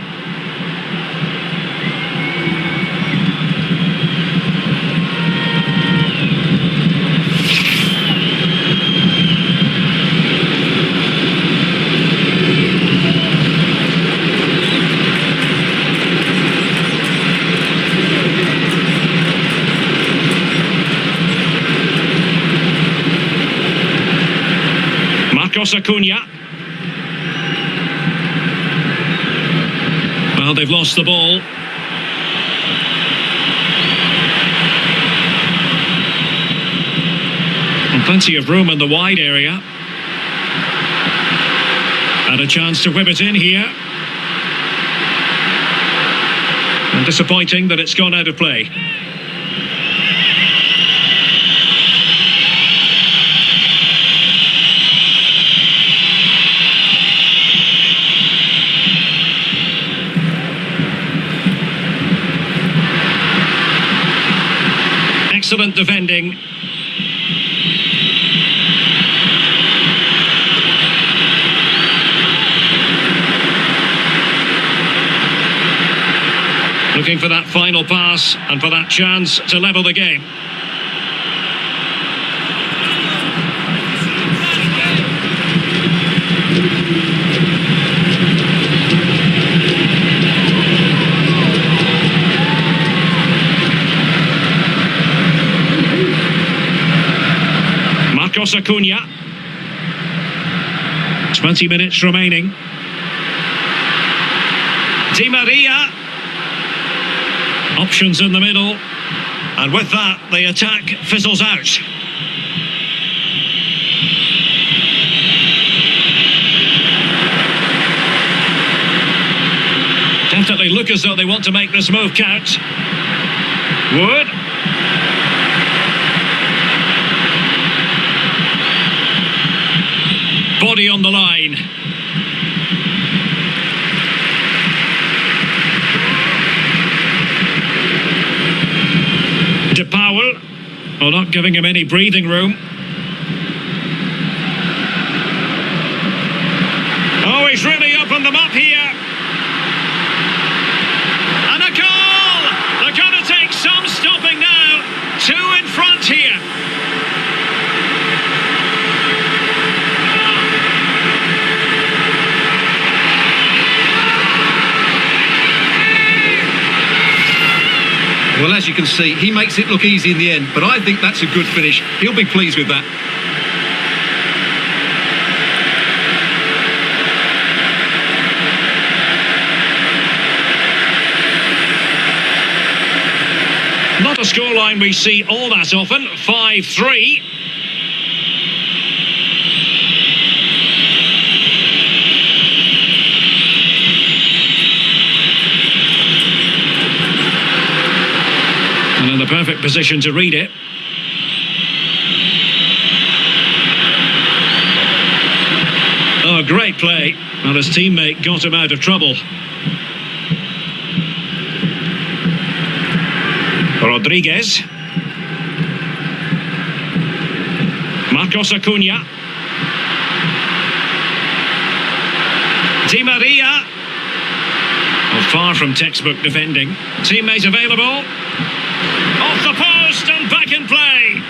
Acuna. Well, they've lost the ball. And plenty of room in the wide area. And a chance to whip it in here. And disappointing that it's gone out of play. Excellent defending. Looking for that final pass and for that chance to level the game. Acuna. 20 minutes remaining. Di Maria. Options in the middle. And with that, the attack fizzles out. Definitely look as though they want to make this move count. Wood. Body on the line. De Powell. Well, not giving him any breathing room. Oh, he's really opened them up here. And a goal! They're going to take some stopping now. Two in front here. Well, as you can see, he makes it look easy in the end, but I think that's a good finish. He'll be pleased with that. Not a scoreline we see all that often. 5-3. And in the perfect position to read it. Oh, great play. Well, his teammate got him out of trouble. Rodriguez. Marcos Acuna. Di Maria. Well, far from textbook defending. Teammate available. Off the post and back in play.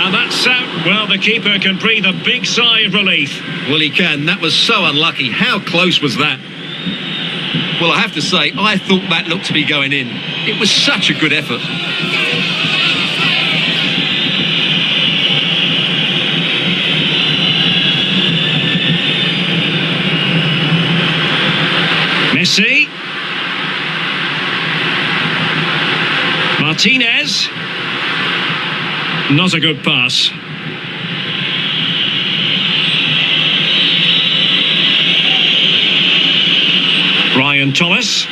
And that's out. Well, the keeper can breathe a big sigh of relief. Well, he can. That was so unlucky. How close was that? Well, I have to say, I thought that looked to be going in. It was such a good effort. Martinez. Not a good pass. Ryan Thomas.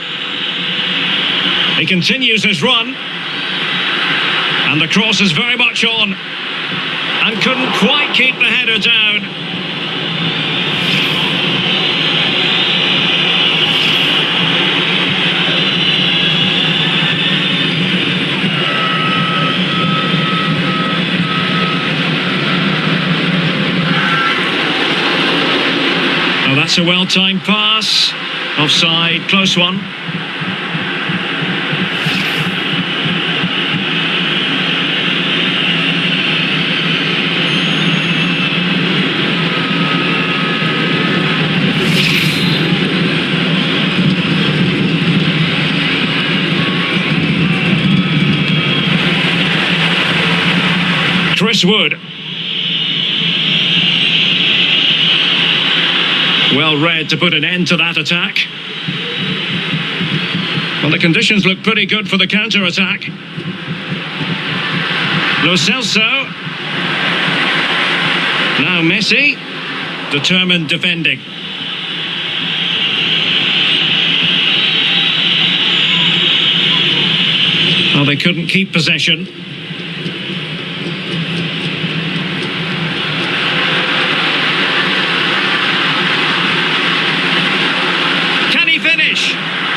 He continues his run. And the cross is very much on. And couldn't quite keep the header down. Oh, that's a well-timed pass. Offside, close one. Chris Wood. Well read to put an end to that attack. Well, the conditions look pretty good for the counter-attack. Lo Celso. Now Messi. Determined defending. Well, they couldn't keep possession.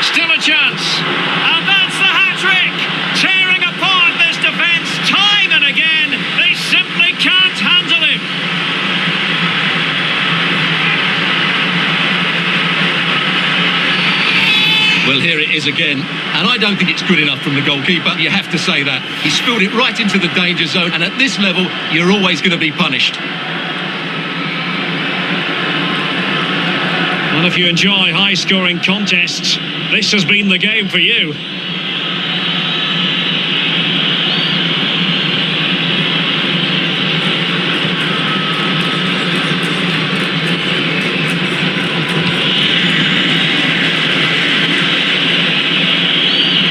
Still a chance, and that's the hat-trick, tearing apart this defence time and again. They simply can't handle him. Well, here it is again, and I don't think it's good enough from the goalkeeper. You have to say that. He spilled it right into the danger zone, and at this level, you're always going to be punished. Well, if you enjoy high-scoring contests, this has been the game for you.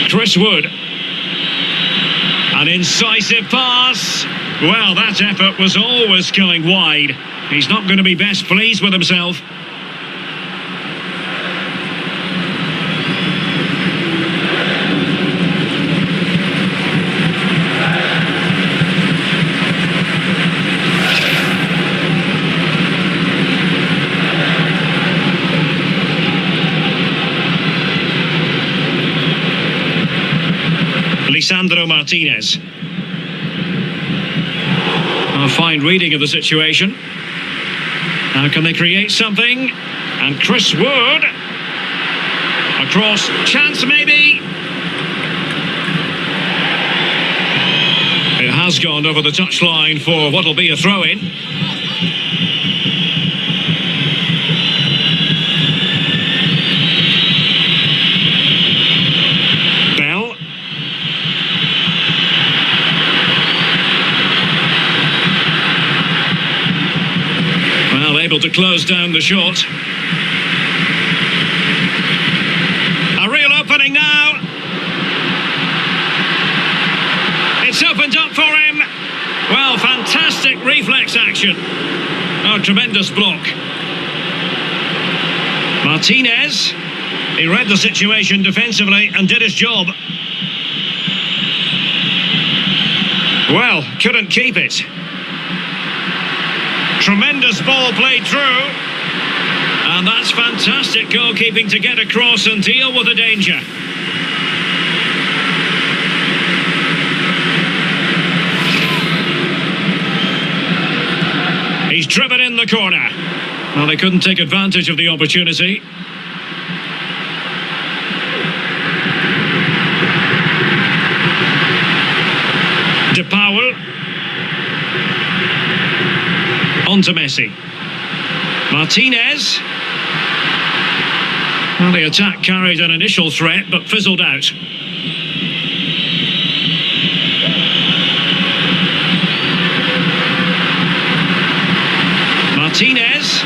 Chris Wood. An incisive pass. Well, that effort was always going wide. He's not going to be best pleased with himself. Lisandro Martinez. A fine reading of the situation. Now can they create something? And Chris Wood. Across. Chance maybe. It has gone over the touchline for what'll be a throw-in. Able to close down the shot. A real opening now. It's opened up for him. Well, fantastic reflex action. Oh, tremendous block. Martinez. He read the situation defensively and did his job. Well, couldn't keep it. Tremendous ball played through. And that's fantastic goalkeeping to get across and deal with the danger. He's driven in the corner. Well, they couldn't take advantage of the opportunity. De Paul. On to Messi. Martinez. Well, the attack carried an initial threat, but fizzled out. Martinez.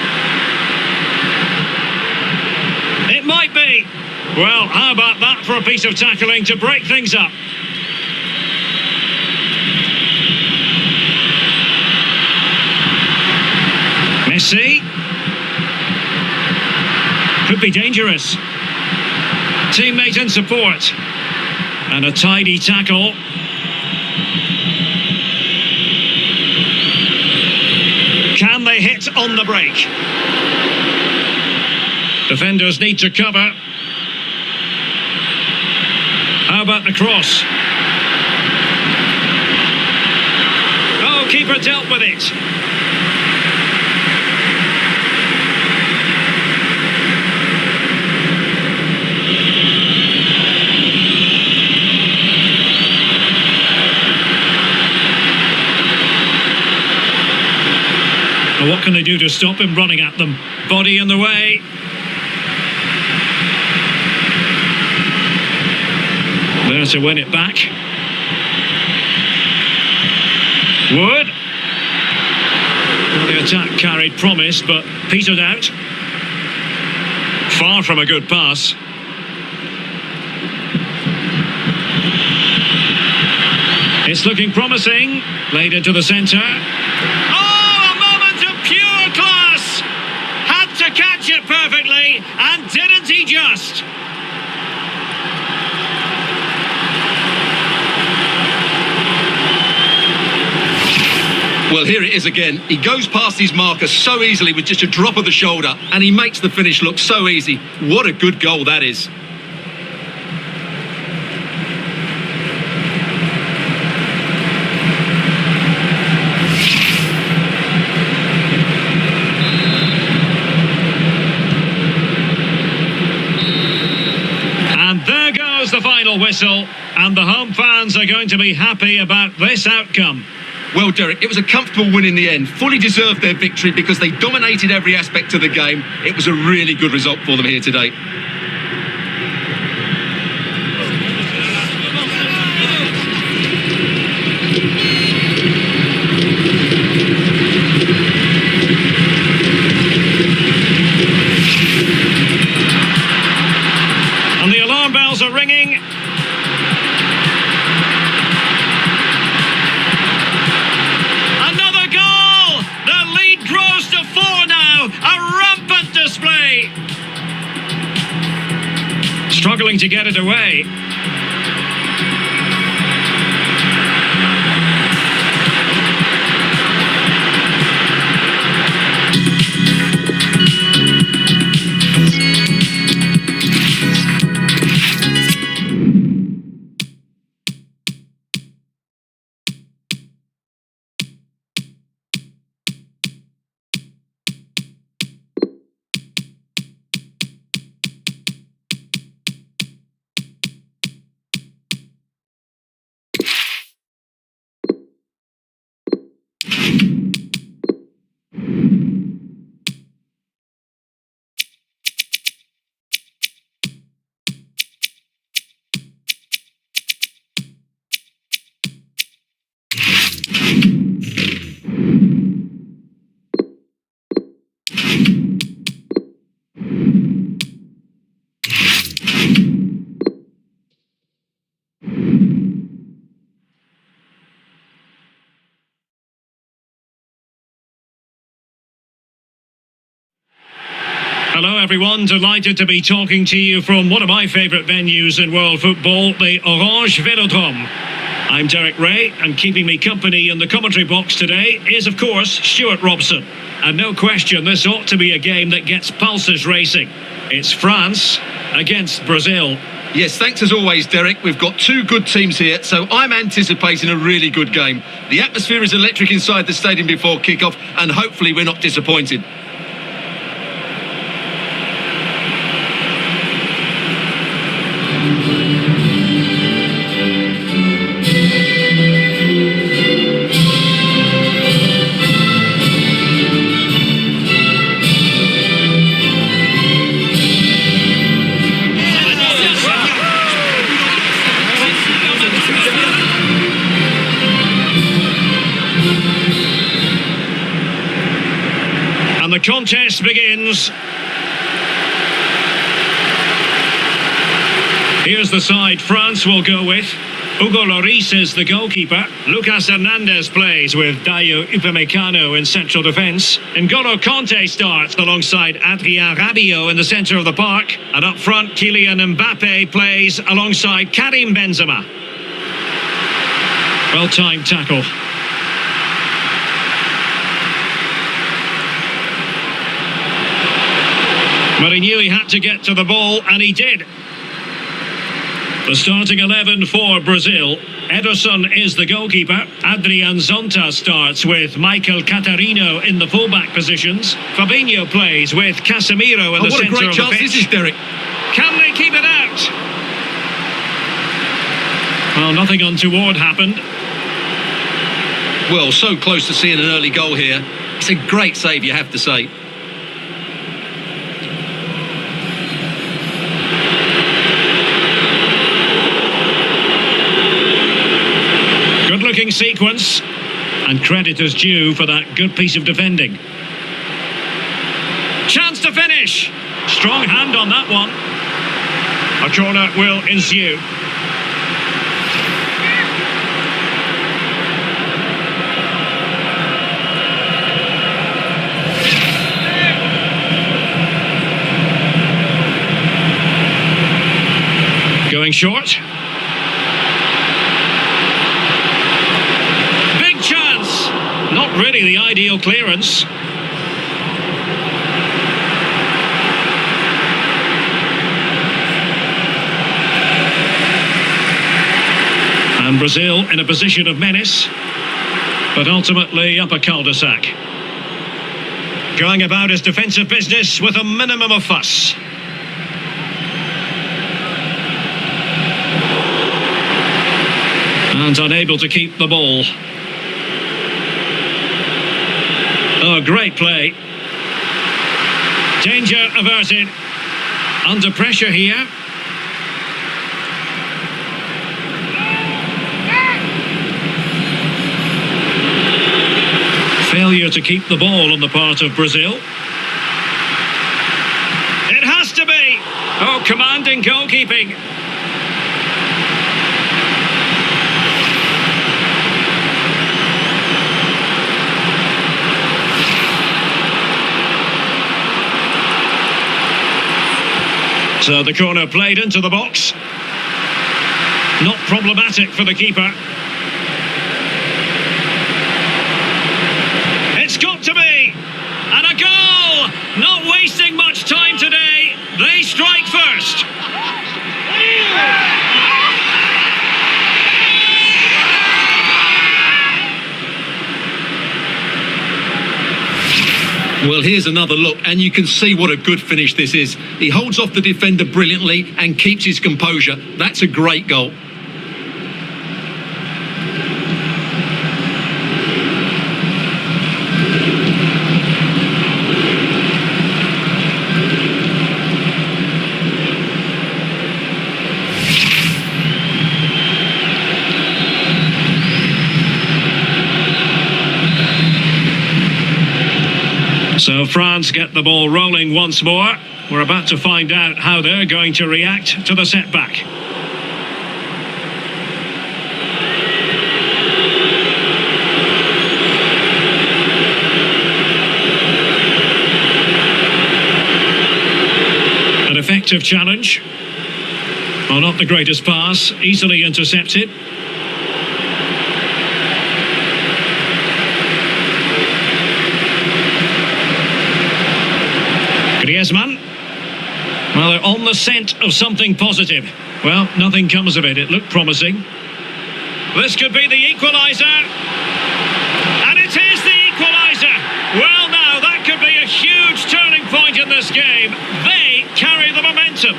It might be. Well, how about that for a piece of tackling to break things up? Could be dangerous. Teammate in support. And a tidy tackle. Can they hit on the break? Defenders need to cover. How about the cross? Oh, keeper dealt with it. Well, what can they do to stop him running at them? Body in the way. There to win it back. Wood. Well, the attack carried promise, but petered out. Far from a good pass. It's looking promising. Played into the centre. Oh, a moment of pure class! Had to catch it perfectly, and didn't he just? Well, here it is again. He goes past his marker so easily with just a drop of the shoulder, and he makes the finish look so easy. What a good goal that is. And there goes the final whistle, and the home fans are going to be happy about this outcome. Well, Derek, it was a comfortable win in the end. Fully deserved their victory because they dominated every aspect of the game. It was a really good result for them here today. And the alarm bells are ringing. Another goal! The lead grows to 4 now. A rampant display. Struggling to get it away. Hello everyone, delighted to be talking to you from one of my favourite venues in world football, the Orange Velodrome. I'm Derek Ray, and keeping me company in the commentary box today is of course Stuart Robson. And no question, this ought to be a game that gets pulses racing. It's France against Brazil. Yes, thanks as always, Derek. We've got two good teams here, so I'm anticipating a really good game. The atmosphere is electric inside the stadium before kick-off, and hopefully we're not disappointed. And the contest begins. Here's the side France will go with. Hugo Lloris is the goalkeeper. Lucas Hernandez plays with Dayo Upamecano in central defence. N'Golo Conte starts alongside Adrien Rabiot in the centre of the park. And up front, Kylian Mbappe plays alongside Karim Benzema. Well-timed tackle. But he knew he had to get to the ball, and he did. The starting 11 for Brazil. Ederson is the goalkeeper. Adrian Zonta starts with Michael Catarino in the fullback positions. Fabinho plays with Casemiro in the centre of the pitch. What a great chance this is, Derek. Can they keep it out? Well, nothing untoward happened. Well, so close to seeing an early goal here. It's a great save, you have to say. Good-looking sequence, and credit is due for that good piece of defending. Chance to finish. Strong hand on that one. A corner will ensue. Going short. Big chance. Not really the ideal clearance. And Brazil in a position of menace, but ultimately up a cul-de-sac. Going about his defensive business with a minimum of fuss. And unable to keep the ball. Oh, great play. Danger averted. Under pressure here. Failure to keep the ball on the part of Brazil. It has to be. Oh, commanding goalkeeping. So the corner played into the box. Not problematic for the keeper. It's got to be! And a goal! Not wasting much time today. They strike first. Well, here's another look, and you can see what a good finish this is. He holds off the defender brilliantly and keeps his composure. That's a great goal. So France get the ball rolling once more. We're about to find out how they're going to react to the setback. An effective challenge. Well, not the greatest pass, easily intercepted. Griezmann. Well, they're on the scent of something positive. Well, nothing comes of it. It looked promising. This could be the equaliser. And it is the equaliser. Well, now, that could be a huge turning point in this game. They carry the momentum.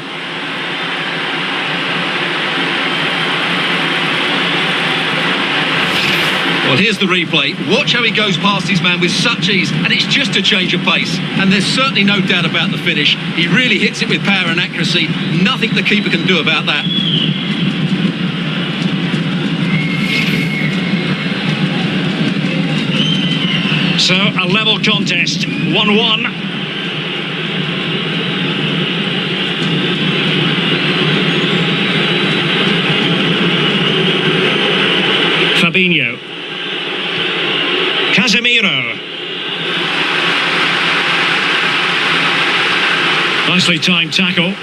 Well, here's the replay. Watch how he goes past his man with such ease, and it's just a change of pace. And there's certainly no doubt about the finish. He really hits it with power and accuracy. Nothing the keeper can do about that. So, a level contest, 1-1. Fabinho. Casemiro. Nicely timed tackle.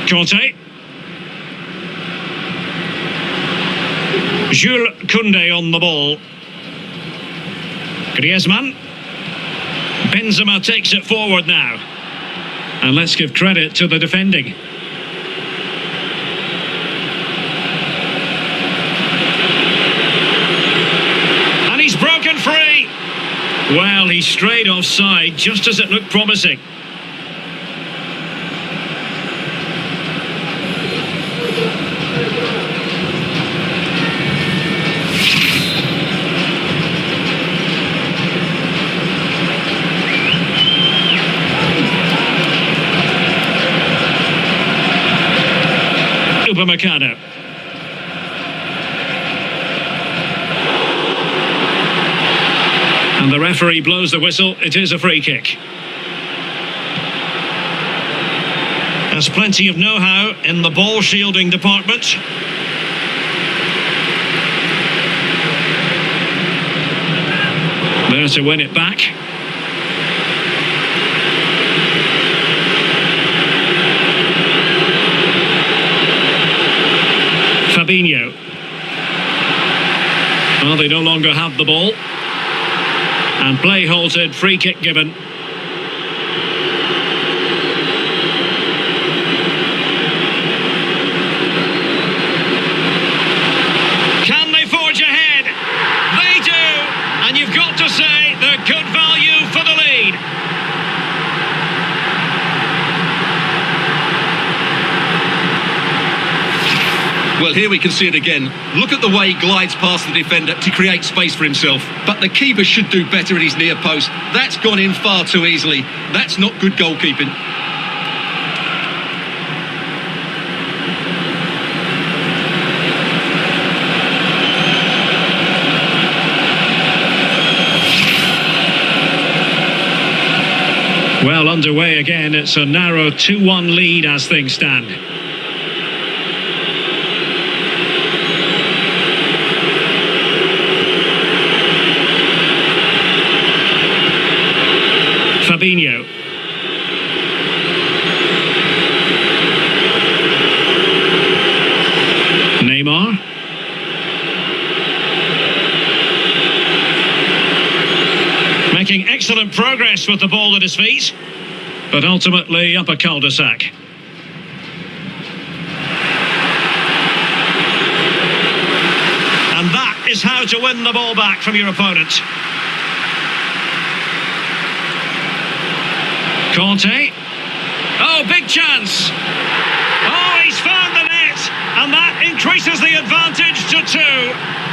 Conte. Jules Koundé on the ball. Griezmann. Benzema takes it forward now. And let's give credit to the defending. And he's broken free. Well, he strayed offside just as it looked promising. Upamecano. And the referee blows the whistle. It is a free kick. There's plenty of know-how in the ball shielding department. There to win it back. Fabinho. Well, they no longer have the ball. And play halted, free kick given. Can they forge ahead? They do! And you've got to say they're good value for the lead. Well, here we can see it again. Look at the way he glides past the defender to create space for himself. But the keeper should do better at his near post. That's gone in far too easily. That's not good goalkeeping. Well, underway again. It's a narrow 2-1 lead as things stand. Fabinho. Neymar. Making excellent progress with the ball at his feet, but ultimately up a cul-de-sac. And that is how to win the ball back from your opponent. Conte. Oh, big chance. Oh, he's found the net. And that increases the advantage to 2.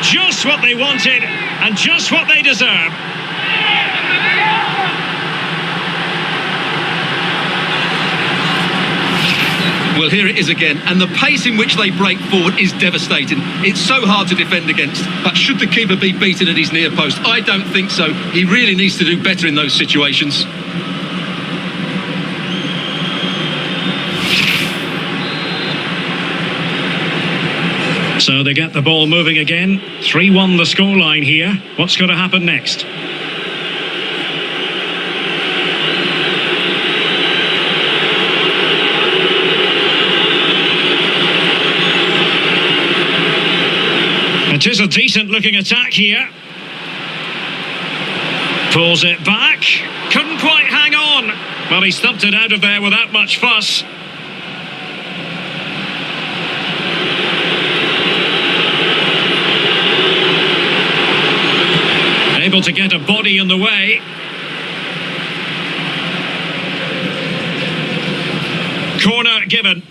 Just what they wanted and just what they deserve. Well, here it is again, and the pace in which they break forward is devastating. It's so hard to defend against, but should the keeper be beaten at his near post? I don't think so. He really needs to do better in those situations. So they get the ball moving again. 3-1 the scoreline here. What's going to happen next? It is a decent looking attack here. Pulls it back. Couldn't quite hang on. Well, he stumped it out of there without much fuss. Able to get a body in the way. Corner given.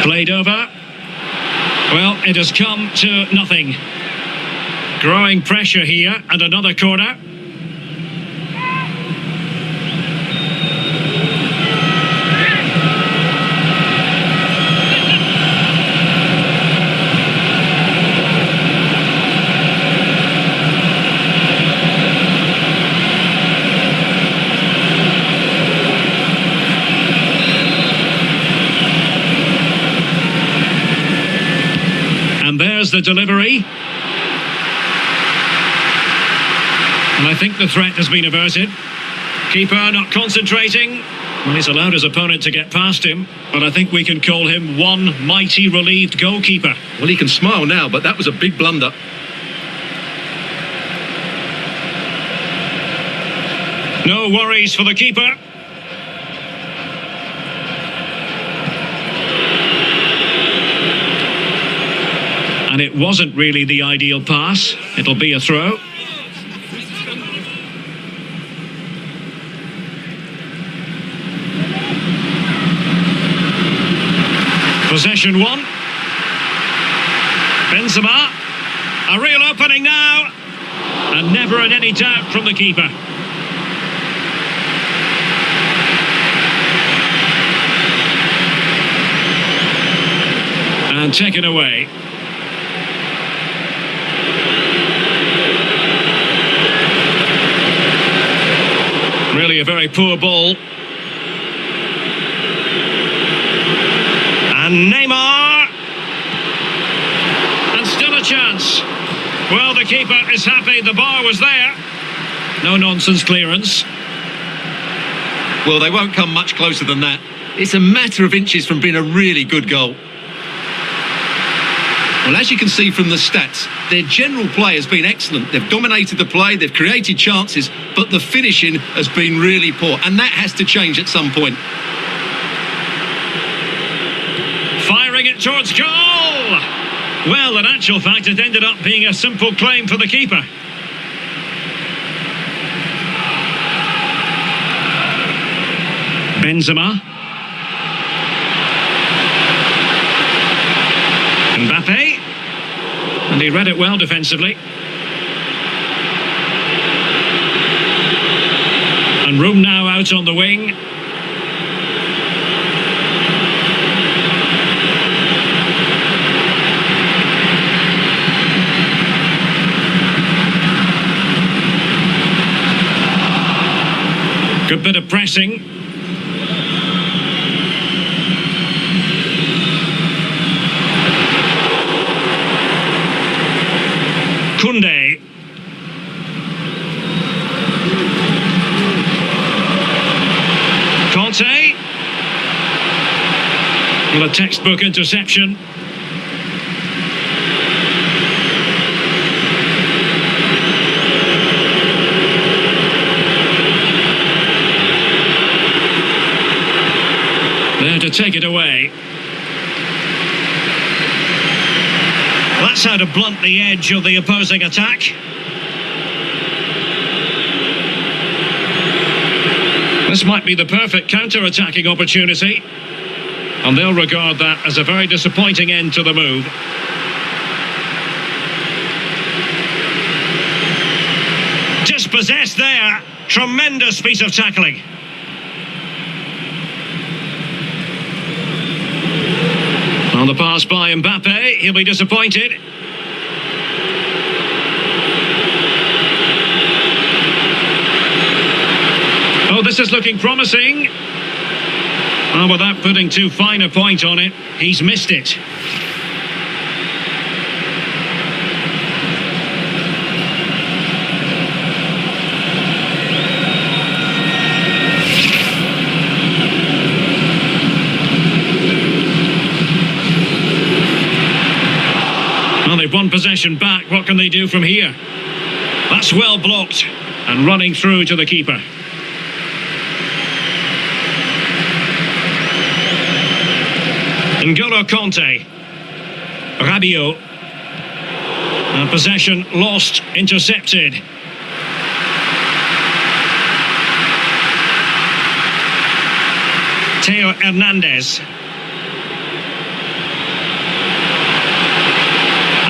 Played over. Well, it has come to nothing. Growing pressure here, and another corner. And there's the delivery. And I think the threat has been averted. Keeper not concentrating. Well, he's allowed his opponent to get past him, but I think we can call him one mighty relieved goalkeeper. Well, he can smile now, but that was a big blunder. No worries for the keeper. And it wasn't really the ideal pass. It'll be a throw. Possession one. Benzema. A real opening now. And never in any doubt from the keeper. And taken away. Really a very poor ball. And Neymar. And still a chance. Well, the keeper is happy the bar was there. No nonsense clearance. Well, they won't come much closer than that. It's a matter of inches from being a really good goal. Well, as you can see from the stats, their general play has been excellent. They've dominated the play, they've created chances, but the finishing has been really poor, and that has to change at some point. Firing it towards goal! Well, in actual fact, it ended up being a simple claim for the keeper. Benzema. Mbappe. And he read it well defensively. And room now out on the wing. Good bit of pressing. Koundé. Conte. Well, a textbook interception. There to take it away. That's how to blunt the edge of the opposing attack. This might be the perfect counter-attacking opportunity, and they'll regard that as a very disappointing end to the move. Dispossessed there. Tremendous piece of tackling. On the pass by Mbappe, he'll be disappointed. Oh, this is looking promising. Oh, without putting too fine a point on it, he's missed it. Well, they've won possession back. What can they do from here? That's well blocked and running through to the keeper. N'Golo Conte. Rabiot. Possession lost, intercepted. Theo Hernandez.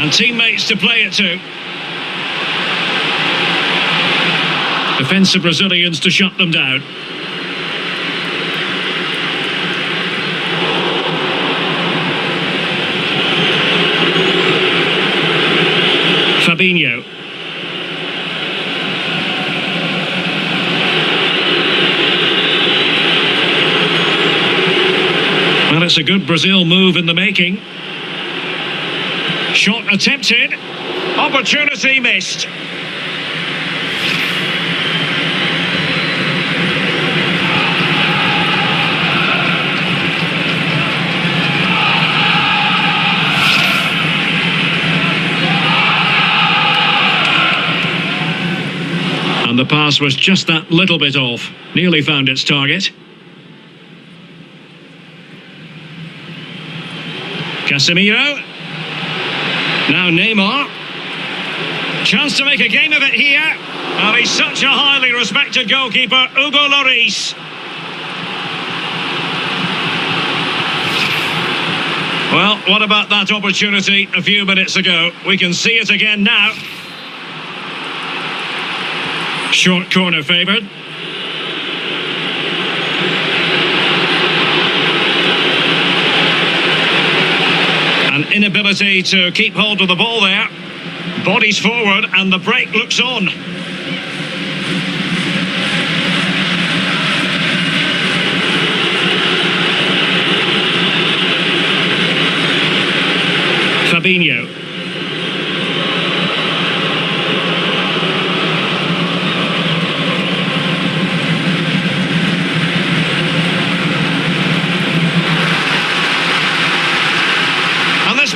And teammates to play it to. Defensive Brazilians to shut them down. Fabinho. Well, it's a good Brazil move in the making. Shot attempted. Opportunity missed. And the pass was just that little bit off. Nearly found its target. Casemiro. Now Neymar. Chance to make a game of it here. And he's such a highly respected goalkeeper, Hugo Lloris. Well, what about that opportunity a few minutes ago? We can see it again now. Short corner favoured. An inability to keep hold of the ball there. Bodies forward and the break looks on. Fabinho.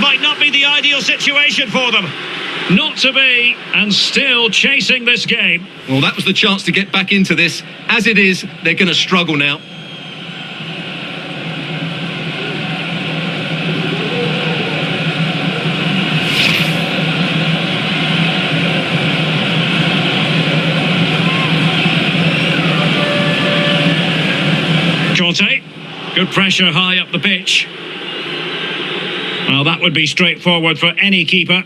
Might not be the ideal situation for them. Not to be, and still chasing this game. Well, that was the chance to get back into this. As it is, they're going to struggle now. Conte, good pressure high up the pitch. Well, that would be straightforward for any keeper.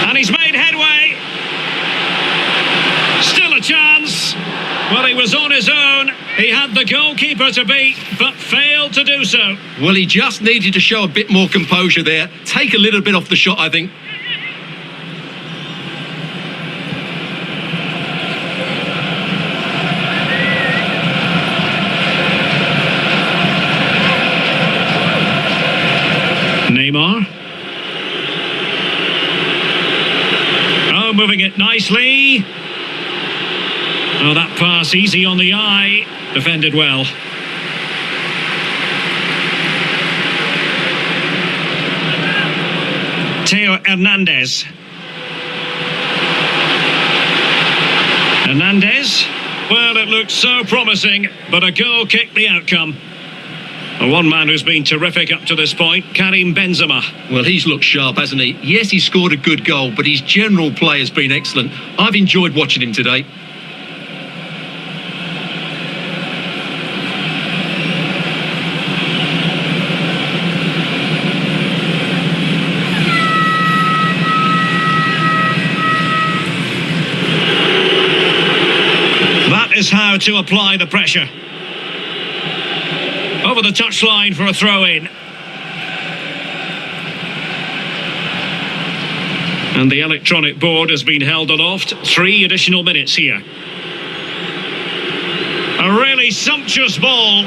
And he's made headway. Still a chance. Well, he was on his own. He had the goalkeeper to beat, but failed to do so. Well, he just needed to show a bit more composure there. Take a little bit off the shot, I think. Neymar. Oh, moving it nicely. Oh, that pass easy on the eye. Defended well. Theo Hernandez. Hernandez. Well, it looked so promising, but a goal kicked the outcome. One man who's been terrific up to this point, Karim Benzema. Well, he's looked sharp, hasn't he? Yes, he scored a good goal, but his general play has been excellent. I've enjoyed watching him today. That is how to apply the pressure. Over the touchline for a throw-in. And the electronic board has been held aloft. 3 additional minutes here. A really sumptuous ball.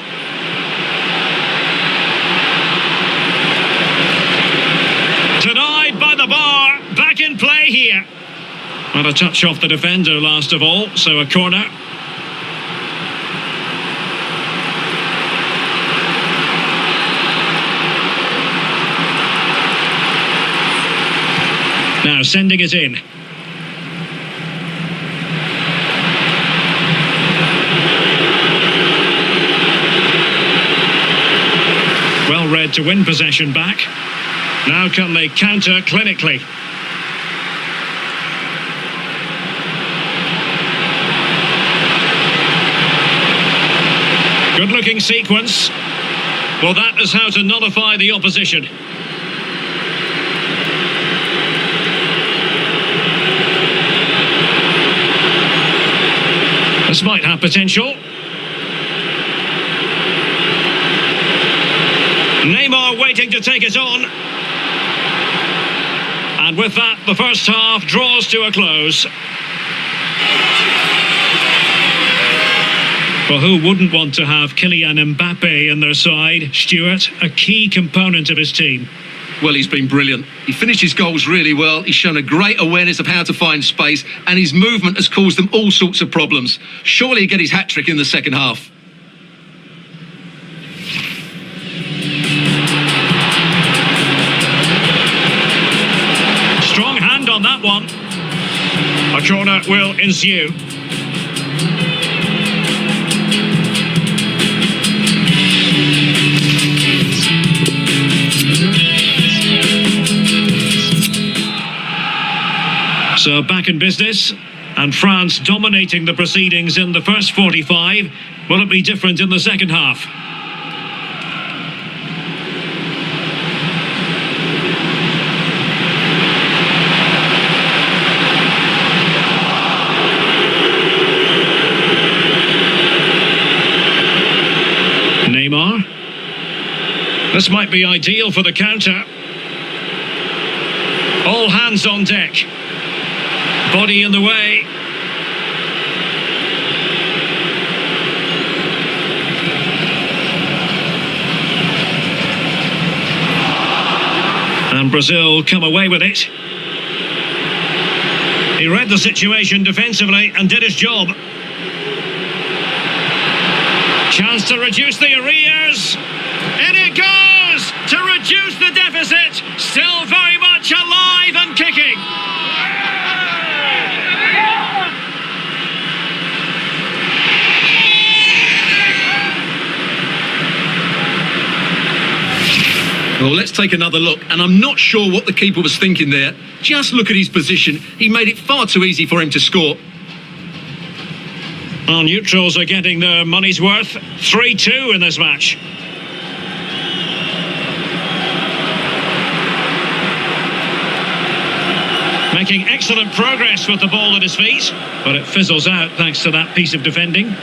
Denied by the bar. Back in play here. Well, a touch off the defender last of all, so a corner. Now sending it in. Well read to win possession back. Now can they counter clinically? Good looking sequence. Well, that is how to nullify the opposition. This might have potential. Neymar waiting to take it on. And with that, the first half draws to a close. Well, who wouldn't want to have Kylian Mbappe in their side? Stuart, a key component of his team. Well, he's been brilliant. He finished his goals really well. He's shown a great awareness of how to find space, and his movement has caused them all sorts of problems. Surely he'll get his hat-trick in the second half. Strong hand on that one. A corner will ensue. So back in business, and France dominating the proceedings in the first 45. Will it be different in the second half? Neymar. This might be ideal for the counter. All hands on deck. Body in the way. And Brazil come away with it. He read the situation defensively and did his job. Chance to reduce the arrears. In it goes! To reduce the deficit. Still very much alive and kicking. Well, let's take another look, and I'm not sure what the keeper was thinking there. Just look at his position. He made it far too easy for him to score. Well, neutrals are getting their money's worth. 3-2 in this match. Making excellent progress with the ball at his feet, but it fizzles out thanks to that piece of defending.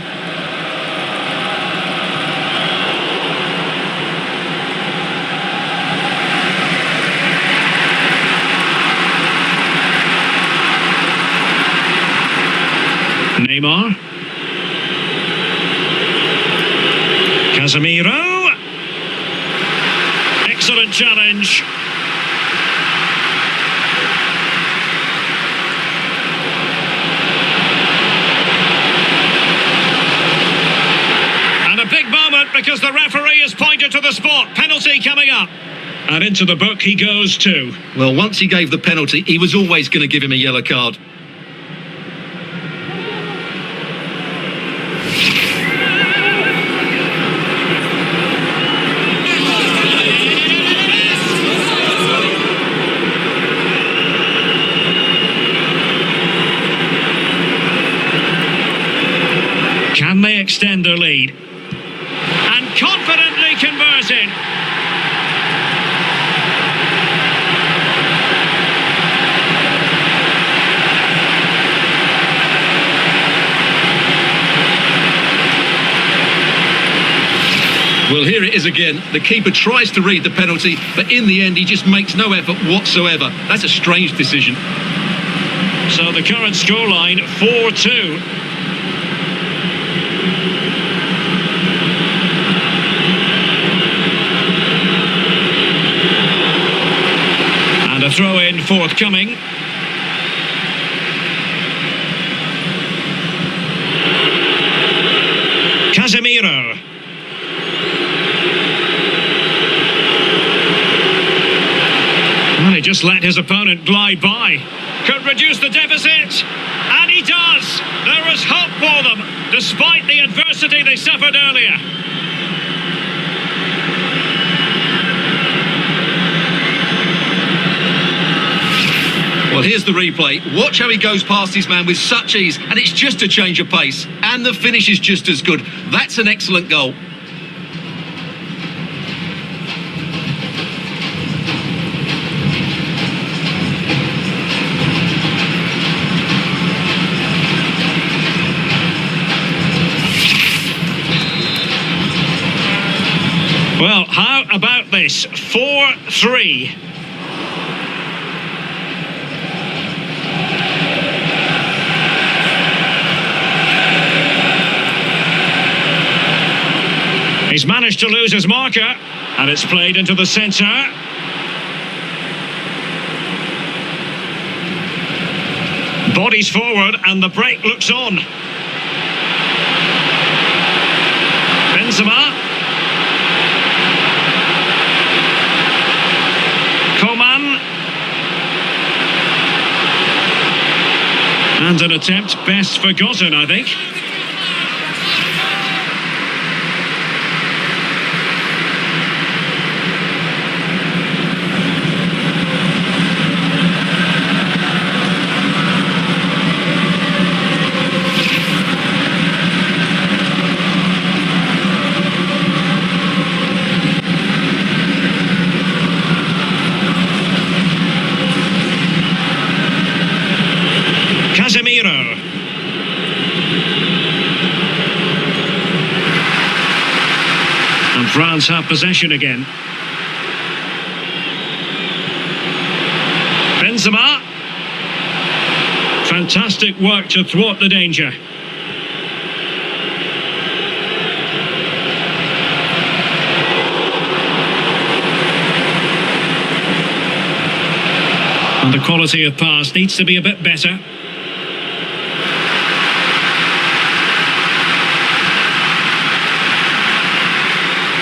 Neymar. Casemiro. Excellent challenge. And a big moment because the referee has pointed to the spot. Penalty coming up. And into the book he goes too. Well, once he gave the penalty, he was always going to give him a yellow card. Can they extend their lead? And confidently converting. Well, here it is again. The keeper tries to read the penalty, but in the end, he just makes no effort whatsoever. That's a strange decision. So the current scoreline, 4-2. And a throw-in forthcoming. Casemiro. Well, he just let his opponent glide by. Could reduce the deficit. And he does. There is hope for them, despite the adversity they suffered earlier. Well, here's the replay. Watch how he goes past his man with such ease, and it's just a change of pace. And the finish is just as good. That's an excellent goal. place, 4-3. He's managed to lose his marker, and it's played into the centre. Bodies forward, and the break looks on. Benzema. Coman. And an attempt best forgotten, I think. Casemiro. And France have possession again. Benzema. Fantastic work to thwart the danger. And the quality of pass needs to be a bit better.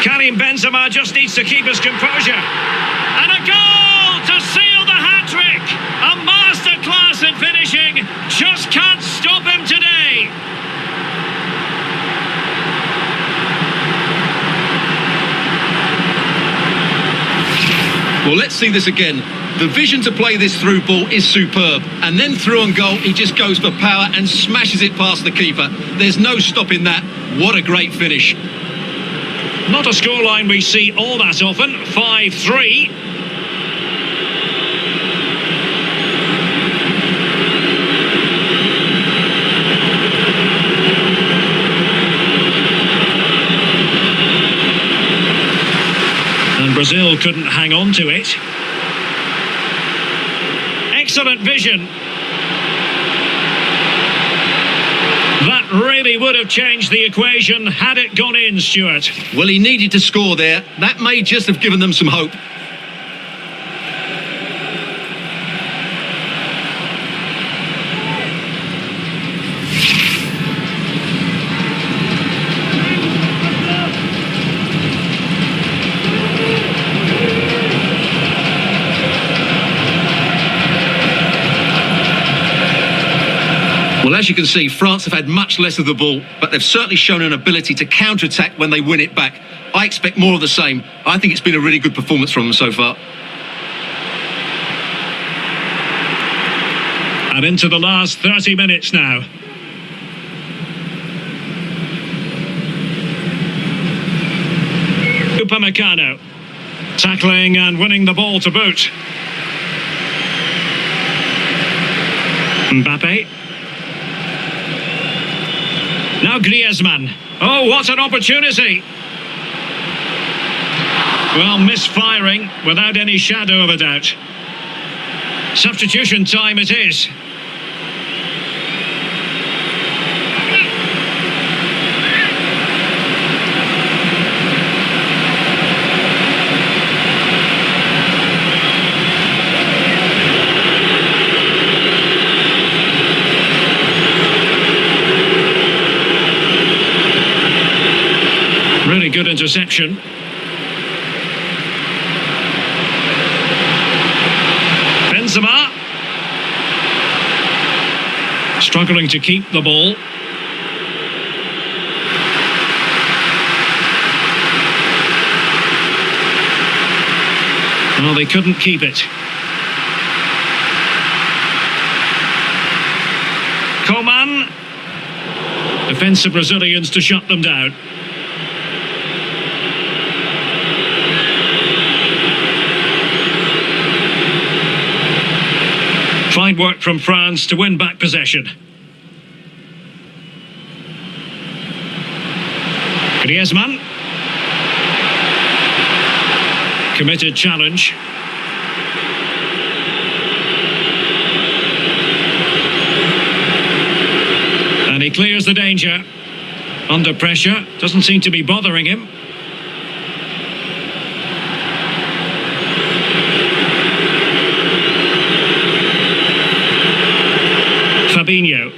Karim Benzema just needs to keep his composure. And a goal to seal the hat-trick! A masterclass in finishing. Just can't stop him today. Well, let's see this again. The vision to play this through ball is superb. And then through on goal, he just goes for power and smashes it past the keeper. There's no stopping that. What a great finish. Not a scoreline we see all that often. 5-3. And Brazil couldn't hang on to it. Excellent vision. That really would have changed the equation had it gone in, Stuart. Well, he needed to score there. That may just have given them some hope. Well, as you can see, France have had much less of the ball, but they've certainly shown an ability to counter-attack when they win it back. I expect more of the same. I think it's been a really good performance from them so far. And into the last 30 minutes now. Upamecano tackling and winning the ball to boot. Mbappe. Now Griezmann. Oh, what an opportunity! Well, misfiring without any shadow of a doubt. Substitution time it is. Really good interception. Benzema. Struggling to keep the ball. Well, they couldn't keep it. Coman. Defensive Brazilians to shut them down. Fine work from France to win back possession. Griezmann. Committed challenge. And he clears the danger. Under pressure, doesn't seem to be bothering him. Fabinho.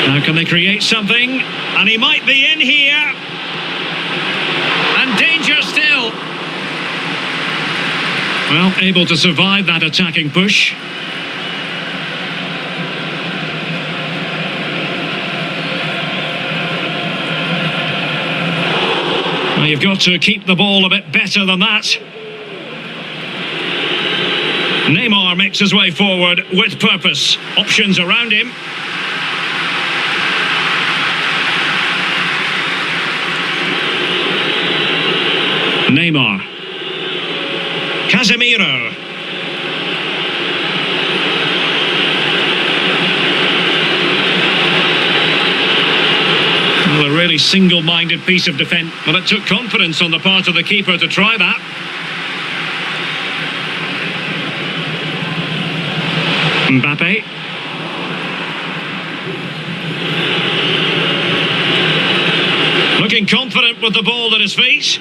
Now can they create something? And he might be in here. And danger still. Well, able to survive that attacking push. Well, you've got to keep the ball a bit better than that. Neymar makes his way forward with purpose. Options around him. Neymar. Casemiro. Well, a really single-minded piece of defence. Well, it took confidence on the part of the keeper to try that. Mbappe. Looking confident with the ball at his feet.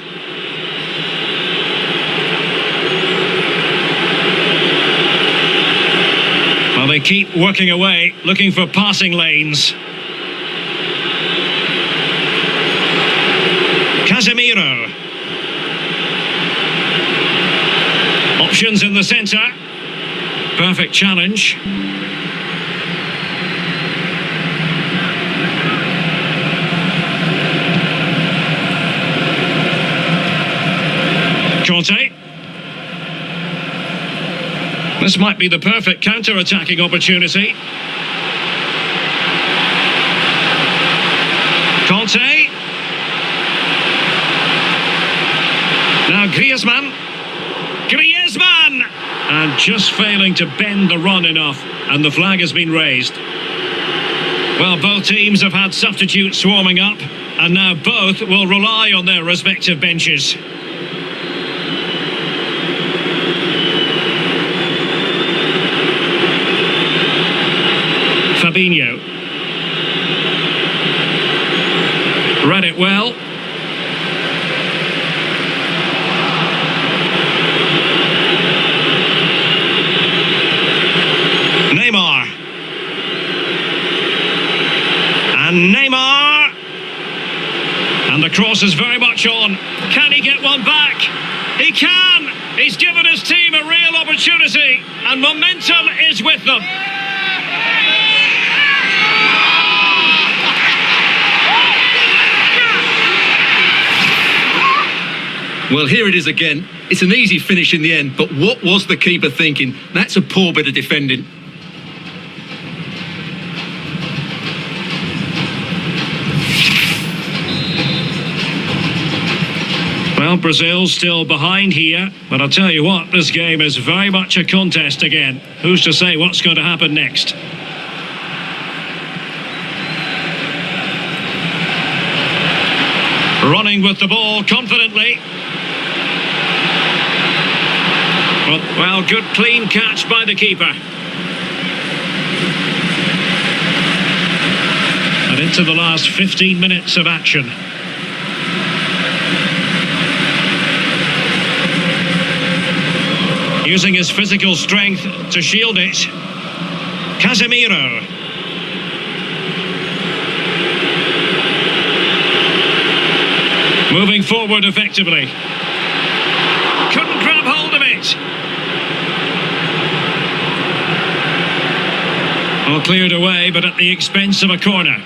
Well, they keep working away, looking for passing lanes. Casemiro. Options in the centre. Perfect challenge. Conte. This might be the perfect counter-attacking opportunity. Conte. Now Griezmann. Griezmann! And just failing to bend the run enough, and the flag has been raised. Well, both teams have had substitutes swarming up, and now both will rely on their respective benches. Fabinho. Read it well. Neymar. And Neymar. And the cross is very much on. Can he get one back? He can! He's given his team a real opportunity, and momentum is with them. Well, here it is again. It's an easy finish in the end, but what was the keeper thinking? That's a poor bit of defending. Well, Brazil's still behind here, but I'll tell you what, this game is very much a contest again. Who's to say what's going to happen next? Running with the ball confidently. Well, good clean catch by the keeper. And into the last 15 minutes of action. Using his physical strength to shield it. Casemiro. Moving forward effectively. Couldn't grab hold of it. All cleared away, but at the expense of a corner.